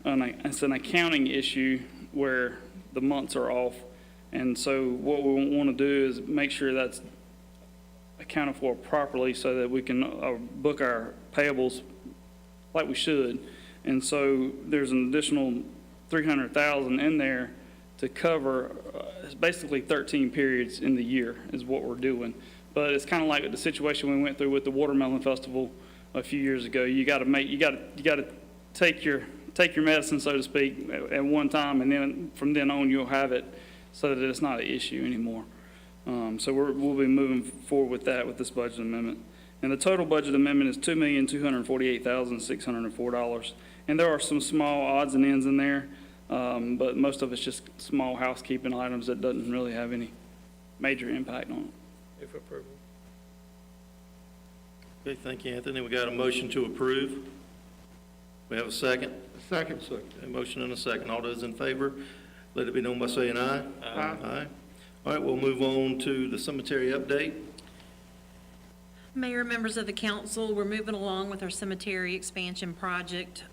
it's an accounting issue where the months are off. And so what we want to do is make sure that's accounted for properly so that we can book our payables like we should. And so there's an additional $300,000 in there to cover, it's basically 13 periods in the year is what we're doing. But it's kind of like the situation we went through with the Watermelon Festival a few years ago. You got to take your medicine, so to speak, at one time, and then from then on you'll have it so that it's not an issue anymore. So we'll be moving forward with that with this budget amendment. And the total budget amendment is $2,248,604. And there are some small odds and ends in there, but most of it's just small housekeeping items that doesn't really have any major impact on it. Move for approval. Okay, thank you, Anthony. We got a motion to approve. We have a second? Second. A motion and a second. All those in favor, let it be known by saying aye. Aye. All right, we'll move on to the cemetery update. Mayor, members of the council, we're moving along with our cemetery expansion project.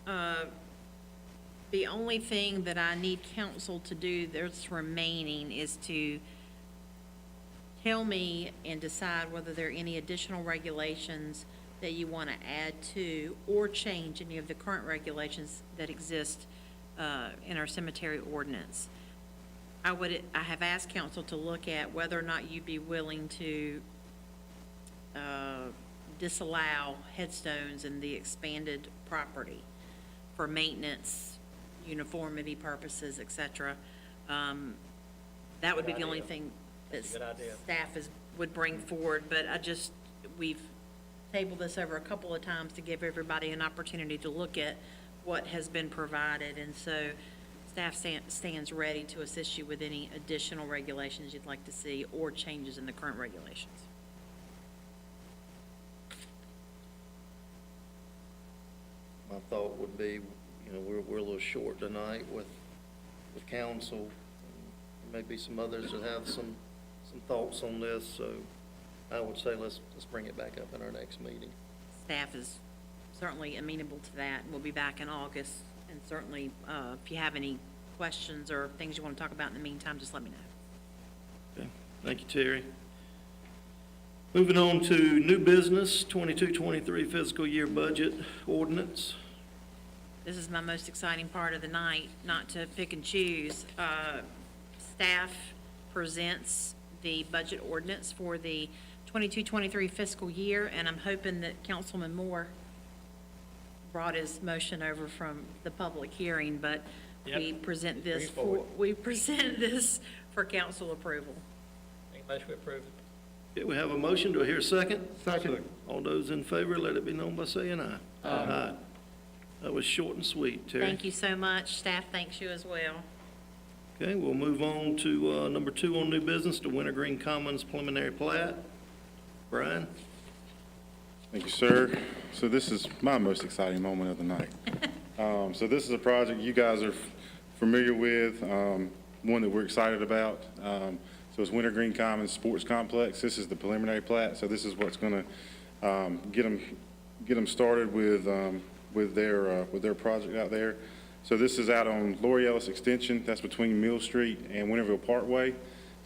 The only thing that I need council to do that's remaining is to tell me and decide whether there are any additional regulations that you want to add to or change any of the current regulations that exist in our cemetery ordinance. I have asked council to look at whether or not you'd be willing to disallow headstones in the expanded property for maintenance, uniformity purposes, et cetera. That would be the only thing that Good idea. staff would bring forward, but we've tabled this over a couple of times to give everybody an opportunity to look at what has been provided, and so staff stands ready to assist you with any additional regulations you'd like to see or changes in the current regulations. My thought would be, we're a little short tonight with council. Maybe some others that have some thoughts on this, so I would say let's bring it back up in our next meeting. Staff is certainly amenable to that. We'll be back in August, and certainly, if you have any questions or things you want to talk about in the meantime, just let me know. Okay, thank you, Terry. Moving on to new business, 22-23 fiscal year budget ordinance. This is my most exciting part of the night, not to pick and choose. Staff presents the budget ordinance for the 22-23 fiscal year, and I'm hoping that Councilman Moore brought his motion over from the public hearing, but we present this for council approval. Make a motion to approve. Okay, we have a motion. Do I hear a second? Second. All those in favor, let it be known by saying aye. Aye. That was short and sweet, Terry. Thank you so much. Staff thanks you as well. Okay, we'll move on to number 2 on new business, the Wintergreen Commons preliminary plat. Brian? Thank you, sir. So this is my most exciting moment of the night. So this is a project you guys are familiar with, one that we're excited about. So it's Wintergreen Commons Sports Complex. This is the preliminary plat. So this is what's going to get them started with their project out there. So this is out on Lori Ellis Extension. That's between Mill Street and Winterville Parkway.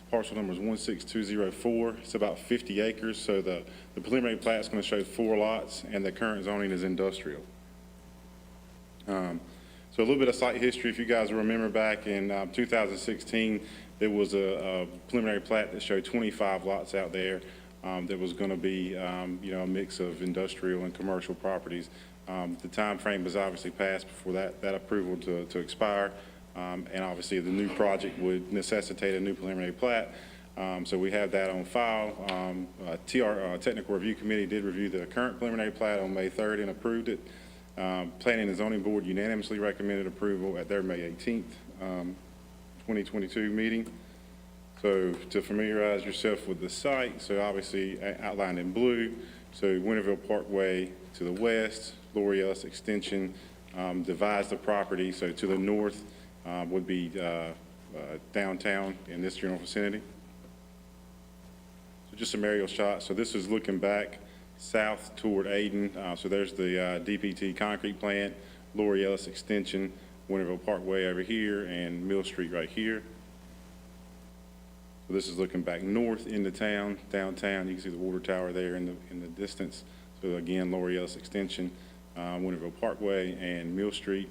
Parcel number is 16204. It's about 50 acres. So the preliminary plat is going to show 4 lots, and the current zoning is industrial. So a little bit of site history. If you guys remember back in 2016, there was a preliminary plat that showed 25 lots out there that was going to be, a mix of industrial and commercial properties. The time frame was obviously passed before that approval to expire, and obviously the new project would necessitate a new preliminary plat. So we have that on file. Technical Review Committee did review the current preliminary plat on May 3rd and approved it. Planning and Zoning Board unanimously recommended approval at their May 18th, 2022 meeting. So to familiarize yourself with the site, so obviously outlined in blue, so Winterville Parkway to the west, Lori Ellis Extension divides the property. So to the north would be downtown in this general vicinity. So just some aerial shots. So this is looking back south toward Ayden. So there's the DPT concrete plant. Lori Ellis Extension, Winterville Parkway over here, and Mill Street right here. So this is looking back north into town, downtown. You can see the water tower there in the distance. So again, Lori Ellis Extension, Winterville Parkway, and Mill Street.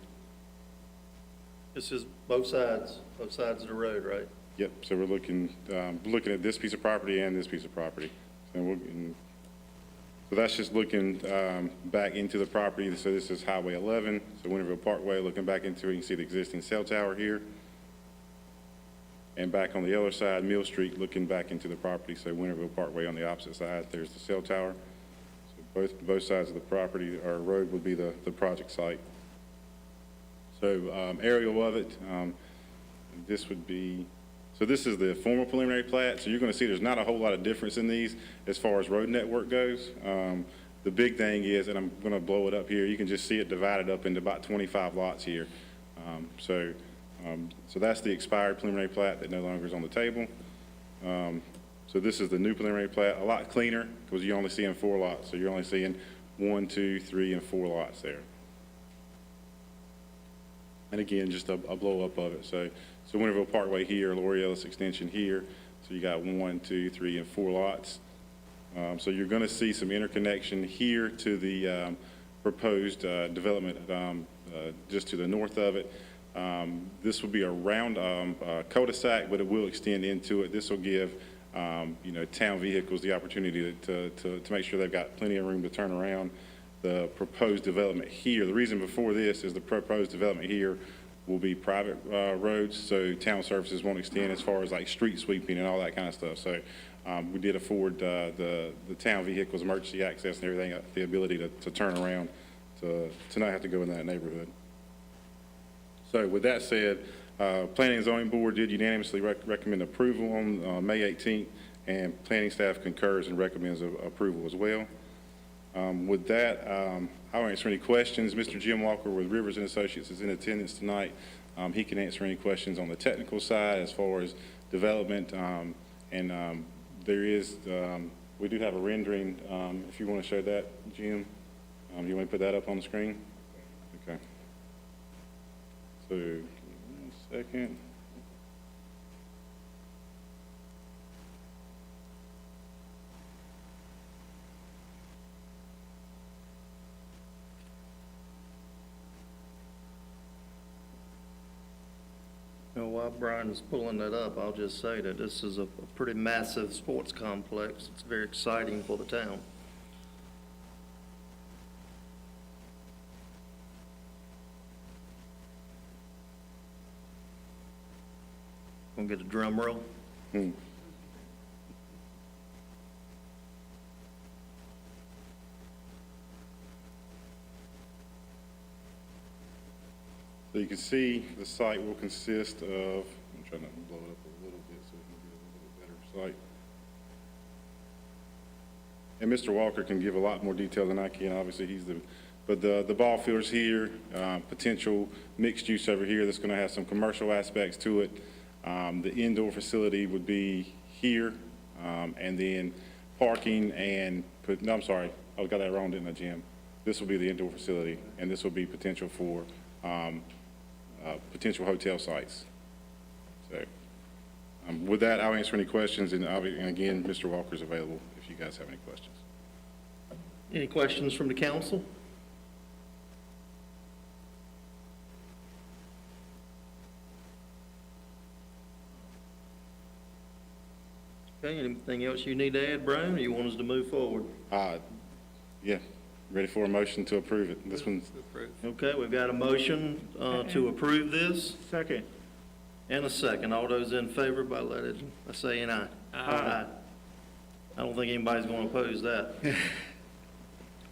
This is both sides of the road, right? Yep, so we're looking at this piece of property and this piece of property. So that's just looking back into the property. So this is Highway 11, so Winterville Parkway, looking back into it, you can see the existing cell tower here. And back on the other side, Mill Street, looking back into the property, so Winterville Parkway on the opposite side, there's the cell tower. So both sides of the property or road would be the project site. So aerial of it, this would be, so this is the formal preliminary plat. So you're going to see there's not a whole lot of difference in these as far as road network goes. The big thing is, and I'm going to blow it up here, you can just see it divided up into about 25 lots here. So that's the expired preliminary plat that no longer is on the table. So this is the new preliminary plat, a lot cleaner because you're only seeing 4 lots. So you're only seeing 1, 2, 3, and 4 lots there. And again, just a blow up of it. So Winterville Parkway here, Lori Ellis Extension here. So you got 1, 2, 3, and 4 lots. So you're going to see some interconnection here to the proposed development just to the north of it. This will be a round cul-de-sac, but it will extend into it. This will give town vehicles the opportunity to make sure they've got plenty of room to turn around. The proposed development here, the reason before this is the proposed development here will be private roads, so town services won't extend as far as like street sweeping and all that kind of stuff. So we did afford the town vehicles, emergency access and everything, the ability to turn around to not have to go in that neighborhood. So with that said, Planning and Zoning Board did unanimously recommend approval on May 18th, and planning staff concurs and recommends approval as well. With that, I'll answer any questions. Mr. Jim Walker with Rivers and Associates is in attendance tonight. He can answer any questions on the technical side as far as development. There is, we do have a rendering. If you want to show that, Jim, you want to put that up on the screen? Okay. So, give me 1 second. While Brian is pulling that up, I'll just say that this is a pretty massive sports complex. It's very exciting for the town. Gonna get a drum roll? So you can see the site will consist of, I'm trying to blow it up a little bit so we can get a little bit better site. And Mr. Walker can give a lot more detail than I can. Obviously, but the ball fields here, potential mixed use over here that's going to have some commercial aspects to it. The indoor facility would be here, and then parking and, no, I'm sorry, I got that wrong, didn't I, Jim? This will be the indoor facility, and this will be potential for potential hotel sites. So with that, I'll answer any questions, and again, Mr. Walker's available if you guys have any questions. Any questions from the council? Okay, anything else you need to add, Brian, or you want us to move forward? Yeah, ready for a motion to approve it. This one's Okay, we've got a motion to approve this. Second. And a second. All those in favor by saying aye. Aye. I don't think anybody's going to oppose that.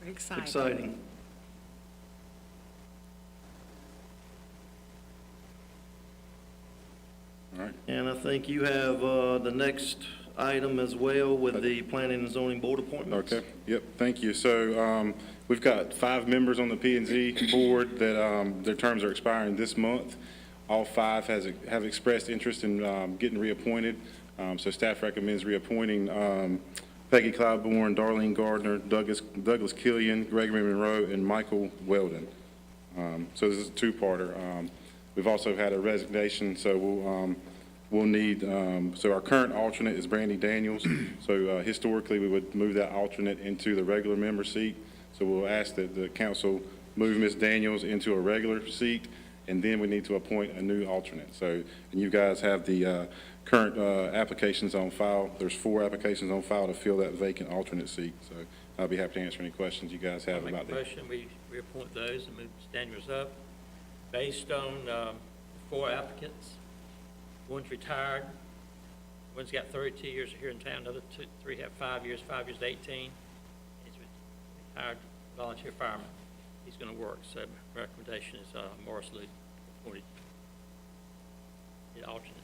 Exciting. all right. And I think you have the next item as well with the Planning and Zoning Board appointments. Okay, yep, thank you. So we've got 5 members on the P&Z board that their terms are expiring this month. All 5 have expressed interest in getting reappointed. So staff recommends reappointing Peggy Clybourne, Darlene Gardner, Douglas Killian, Gregory Monroe, and Michael Weldon. So this is a two-parter. We've also had a resignation, so we'll need, so our current alternate is Brandy Daniels. So historically, we would move that alternate into the regular member seat. So we'll ask that the council move Ms. Daniels into a regular seat, and then we need to appoint a new alternate. So, and you guys have the current applications on file. There's 4 applications on file to fill that vacant alternate seat. So I'll be happy to answer any questions you guys have Make about a that. motion, we appoint those and move Ms. Daniels up based on 4 applicants. One's retired, one's got 32 years here in town, another 3 have 5 years, 5 years to 18. He's retired volunteer fireman. He's going to work, so my recommendation is Morris Luke appointed the alternate.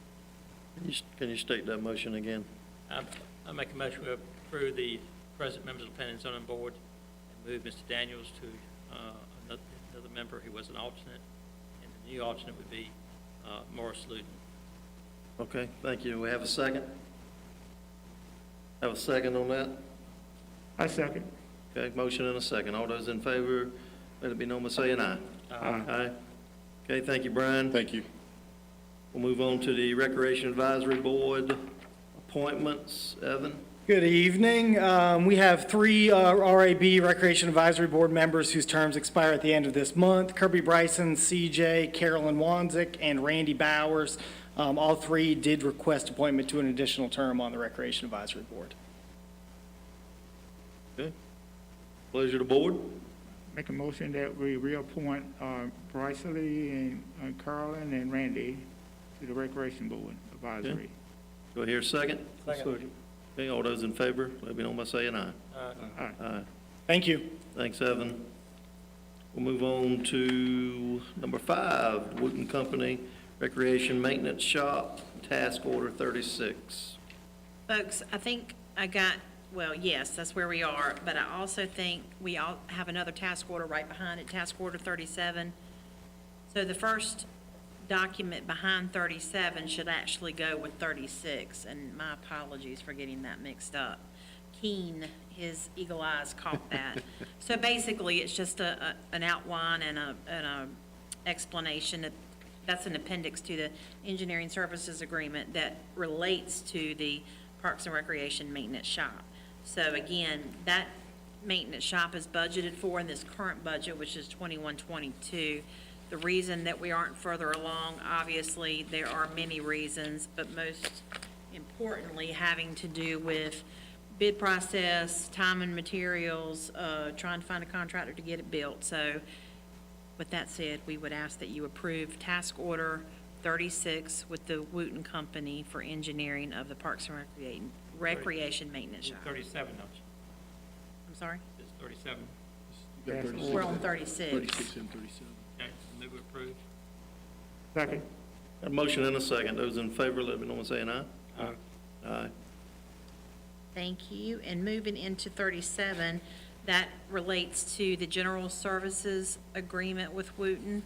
Can you state that motion again? I make a motion to approve the present members of the Planning and Zoning Board and move Mr. Daniels to another member who was an alternate, and the new alternate would be Morris Luton. Okay, thank you. Do we have a second? Have a second on that? I second. Okay, motion and a second. All those in favor, let it be known by saying aye. Aye. Okay, thank you, Brian. Thank you. We'll move on to the Recreation Advisory Board appointments. Evan? Good evening. We have 3 RAB Recreation Advisory Board members whose terms expire at the end of this month. Kirby Bryson, CJ, Carolyn Wanzik, and Randy Bowers. All 3 did request appointment to an additional term on the Recreation Advisory Board. Okay. Pleasure to board. Make a motion that we reappoint Bryce Lee and Carlin and Randy to the Recreation Board Advisory. Do I hear a second? Second. Okay, all those in favor, let it be known by saying aye. Aye. Aye. Thank you. Thanks, Evan. We'll move on to number 5, Wooten Company Recreation Maintenance Shop, Task Order 36. Folks, I think I got, well, yes, that's where we are, but I also think we all have another task order right behind it, Task Order 37. So the first document behind 37 should actually go with 36, and my apologies for getting that mixed up. Keen, his eagle eyes caught that. So basically, it's just an outline and a explanation. That's an appendix to the engineering services agreement that relates to the Parks and Recreation Maintenance Shop. So again, that maintenance shop is budgeted for in this current budget, which is 21-22. The reason that we aren't further along, obviously, there are many reasons, but most importantly, having to do with bid process, time and materials, trying to find a contractor to get it built. So with that said, we would ask that you approve Task Order 36 with the Wooten Company for engineering of the Parks and Recreation Maintenance Shop. 37, don't you? I'm sorry? It's 37. We're on 36. 36 and 37. Okay, move approved. Second. Got a motion and a second. Those in favor, let it be known by saying aye. Aye. Aye. Thank you. And moving into 37, that relates to the general services agreement with Wooten,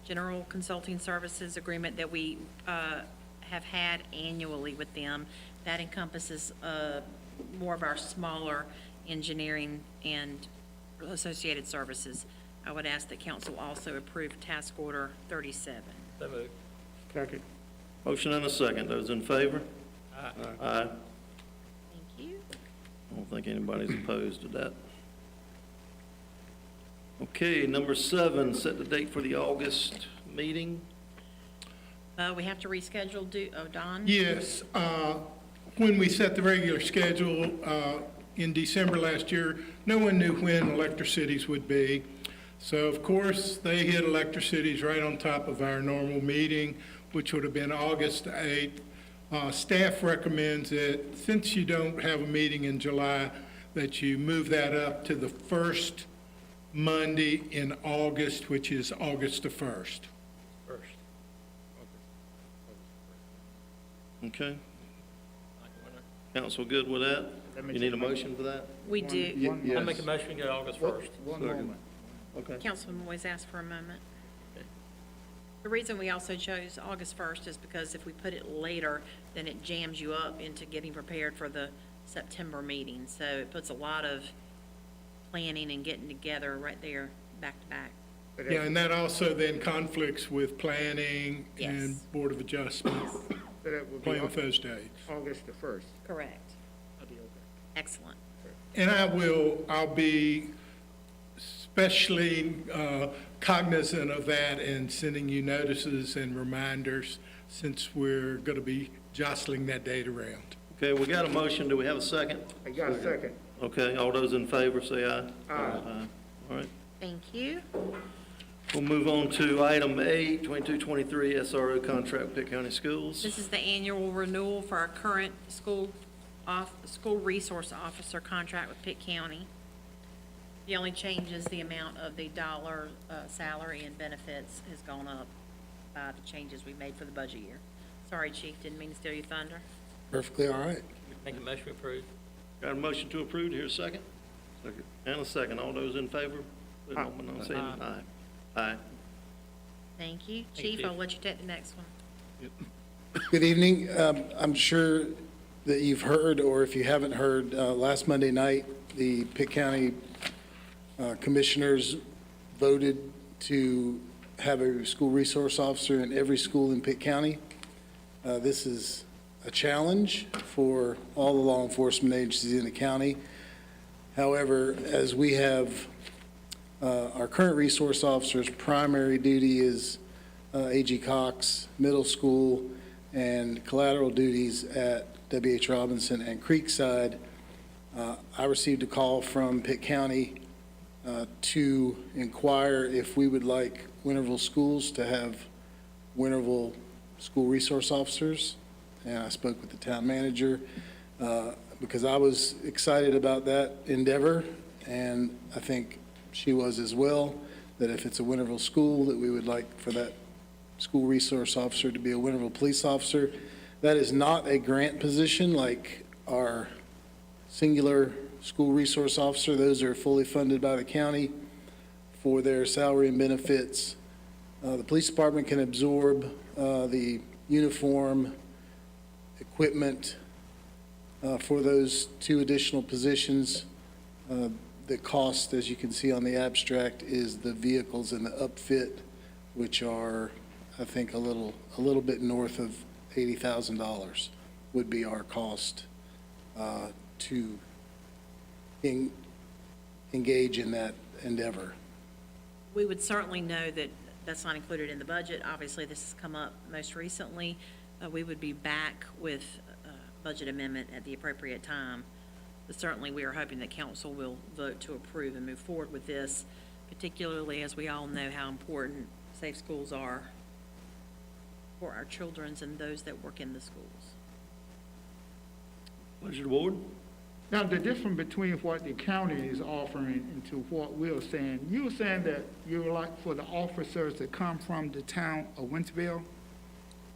general consulting services agreement that we have had annually with them. That encompasses more of our smaller engineering and associated services. I would ask that council also approve Task Order 37. So moved. Second. Motion and a second. Those in favor? Aye. Aye. Thank you. I don't think anybody's opposed to that. Okay, number 7, set the date for the August meeting. We have to reschedule, Don? Yes, when we set the regular schedule in December last year, no one knew when Electricities would be. So of course, they hit Electricities right on top of our normal meeting, which would have been August 8th. Staff recommends that since you don't have a meeting in July, that you move that up to the first Monday in August, which is August the 1st. First. Okay. Council good with that? You need a motion for that? We do. I make a motion to go August 1st. One moment. Okay. Councilman Moyes asked for a moment. The reason we also chose August 1st is because if we put it later, then it jams you up into getting prepared for the September meeting. So it puts a lot of planning and getting together right there, back to back. Yeah, and that also then conflicts with planning and Yes. Board of Adjustment, So that will be playing with those dates. August the 1st. Correct. Excellent. And I'll be especially cognizant of that and sending you notices and reminders since we're going to be jostling that date around. Okay, we got a motion. Do we have a second? I got a second. Okay, all those in favor say aye. Aye. All right. Thank you. We'll move on to item 8, 2223 SRO contract with Pitt County Schools. This is the annual renewal for our current school resource officer contract with Pitt County. The only change is the amount of the dollar salary and benefits has gone up by the changes we made for the budget year. Sorry, Chief, didn't mean to steal your thunder. Perfectly all right. Make a motion to approve. Got a motion to approve. Here's a second. Second. And a second. All those in favor? Let it know by not saying aye. Aye. Thank you. Thank you, Chief, I'll let you take the next one. Good evening. I'm sure that you've heard, or if you haven't heard, last Monday night, the Pitt County Commissioners voted to have a school resource officer in every school in Pitt County. This is a challenge for all the law enforcement agencies in the county. However, as we have, our current resource officer's primary duty is A.G. Cox Middle School and collateral duties at W.H. Robinson and Creekside. I received a call from Pitt County to inquire if we would like Winterville schools to have Winterville school resource officers. And I spoke with the town manager because I was excited about that endeavor, and I think she was as well, that if it's a Winterville school, that we would like for that school resource officer to be a Winterville police officer. That is not a grant position like our singular school resource officer. Those are fully funded by the county for their salary and benefits. The police department can absorb the uniform, equipment for those two additional positions. The cost, as you can see on the abstract, is the vehicles and the upfit, which are, I think, a little bit north of $80,000 would be our cost to engage in that endeavor. We would certainly know that that's not included in the budget. Obviously, this has come up most recently. We would be back with a budget amendment at the appropriate time. But certainly, we are hoping that council will vote to approve and move forward with this, particularly as we all know how important safe schools are for our children and those that work in the schools. Pleasure to board. Now, the difference between what the county is offering and to what we're saying, you were saying that you would like for the officers to come from the town of Winterville?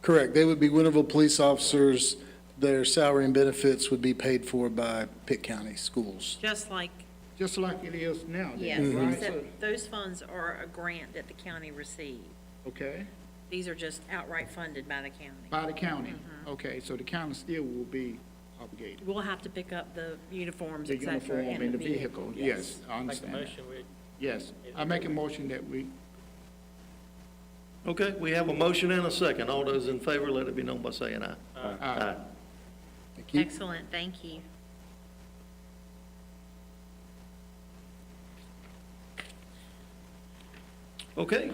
Correct. They would be Winterville police officers. Their salary and benefits would be paid for by Pitt County schools. Just like, Just like it is now? then, yes, right? except those funds are a grant that the county received. Okay, These are just outright funded by the county. by the county? Okay, so the county still will be obligated? We'll have to pick up the uniforms, The et cetera, uniform and the vehicle, yes, I Make a understand that. motion, we, Yes, I make a motion that we, Okay, we have a motion and a second. All those in favor, let it be known by saying aye. Aye. Thank you. Excellent, thank you. Okay.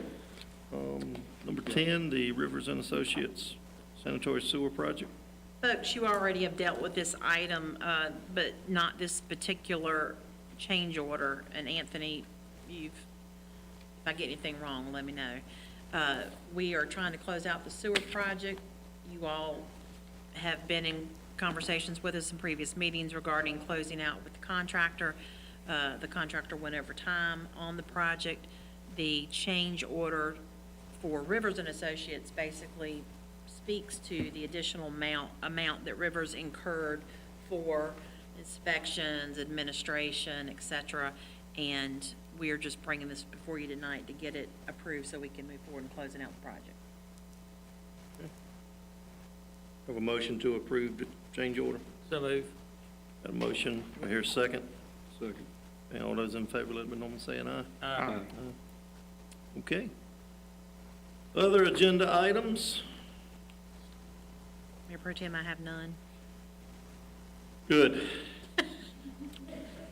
Number 10, the Rivers and Associates Sanitary Sewer Project. Folks, you already have dealt with this item, but not this particular change order. And Anthony, if I get anything wrong, let me know. We are trying to close out the sewer project. You all have been in conversations with us in previous meetings regarding closing out with the contractor. The contractor went over time on the project. The change order for Rivers and Associates basically speaks to the additional amount that Rivers incurred for inspections, administration, et cetera. And we are just bringing this before you tonight to get it approved so we can move forward in closing out the project. Have a motion to approve the change order. so move. Got a motion. I hear a second. Second. And all those in favor, let it be known by saying aye. Aye. Okay. Other agenda items? Mayor Pro Tem, I have none. Good.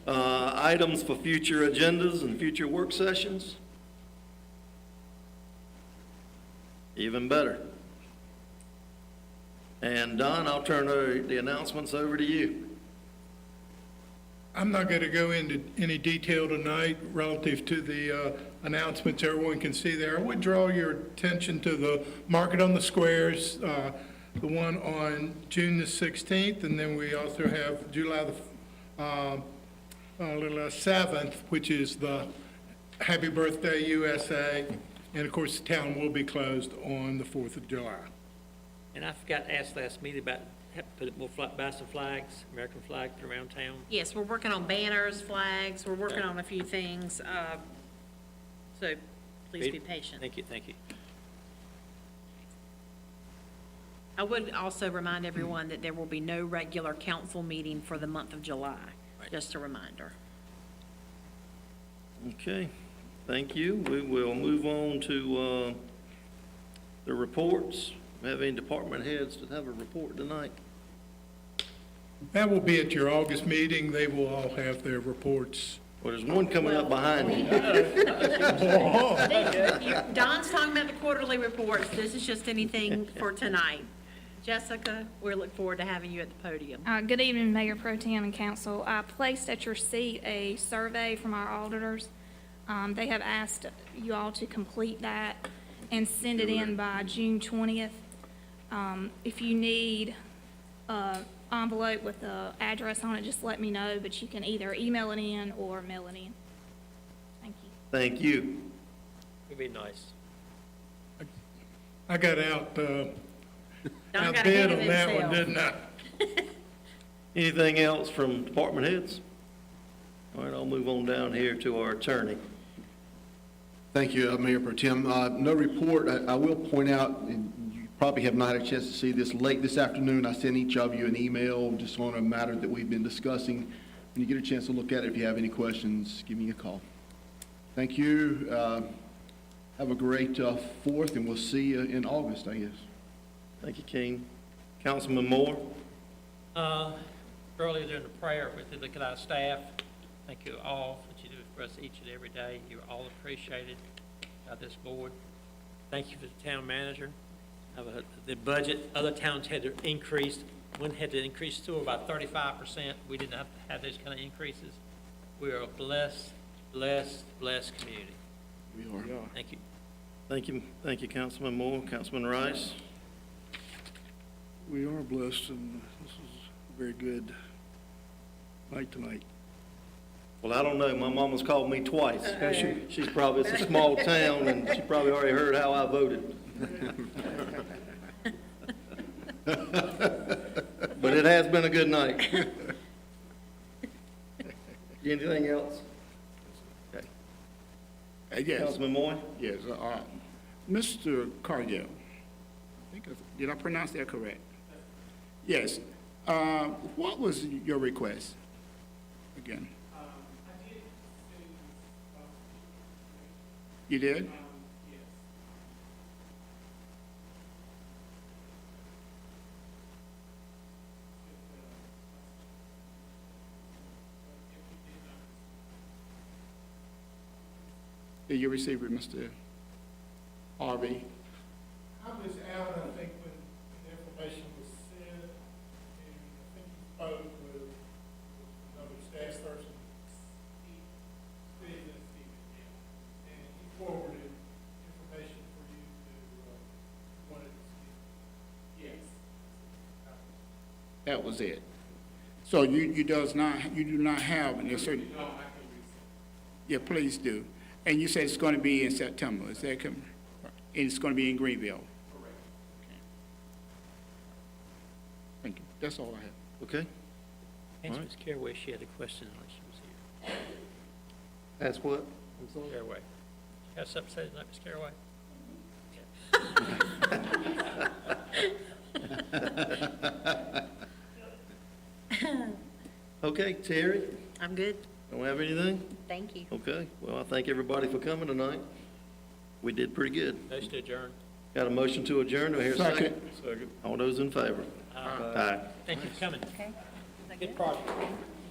Items for future agendas and future work sessions? Even better. And Don, I'll turn the announcements over to you. I'm not going to go into any detail tonight relative to the announcements everyone can see there. I would draw your attention to the Market on the Squares, the one on June the 16th, and then we also have July the 7th, which is the Happy Birthday USA. And of course, the town will be closed on the 4th of July. And I forgot to ask last meeting about, we'll buy some flags, American flag around town. Yes, we're working on banners, flags, we're working on a few things, so please be patient. Thank you, thank you. I would also remind everyone that there will be no regular council meeting for the month of July, just a reminder. Okay, thank you. We will move on to the reports. Have any department heads that have a report tonight? That will be at your August meeting. They will all have their reports. Well, there's one coming up behind you. Don's talking about the quarterly reports. This is just anything for tonight. Jessica, we look forward to having you at the podium. Good evening, Mayor Pro Tem and Council. I placed at your seat a survey from our auditors. They have asked you all to complete that and send it in by June 20th. If you need an envelope with the address on it, just let me know, but you can either email it in or mail it in. Thank you. Thank you. It'd be nice. I got out Don got bid ahead of on that one, himself. didn't I? Anything else from department heads? All right, I'll move on down here to our attorney. Thank you, Mayor Pro Tem. No report. I will point out, and you probably have not had a chance to see this, late this afternoon, I sent each of you an email just on a matter that we've been discussing. When you get a chance to look at it, if you have any questions, give me a call. Thank you. Have a great 4th, and we'll see you in August, I guess. Thank you, King. Councilman Moore? Earlier during the prayer, we did look at our staff. Thank you all for what you do for us each and every day. You're all appreciated by this board. Thank you for the town manager. The budget, other towns had to increase. One had to increase to about 35%. We didn't have to have those kind of increases. We are a blessed community. We are. Thank you. Thank you. Thank you, Councilman Moore. Councilman Rice? We are blessed, and this is a very good night tonight. Well, I don't know. My mama's called me twice. She's probably, it's a small town, and she probably already heard how I voted. But it has been a good night. Anything else? Okay. Yes. Councilman Moore? Yes. Mr. Cardell, did I pronounce that correct? Yes. What was your request again? You did? Did you receive it, Mr. Harvey? I was out, I think, when the information was sent, and I think you spoke with another staff person, Stephen, and he forwarded information for you to, wanted to see. Yes. That was it. So you do not have any certain. No, I can resend. Yeah, please do. And you said it's going to be in September. Is that correct? It's going to be in Greenville. Correct. Okay. Thank you. That's all I have. Okay. Ask Ms. Caraway, she had a question when she was here. That's what? I'm sorry. Caraway. You have something to say tonight, Ms. Caraway? Okay, Terry? I'm good. Don't have anything? Thank you. Okay. Well, I thank everybody for coming tonight. We did pretty good. Motion to adjourn. Got a motion to adjourn, do I hear a second? Second. All those in favor? Aye. Thank you for coming. Good project.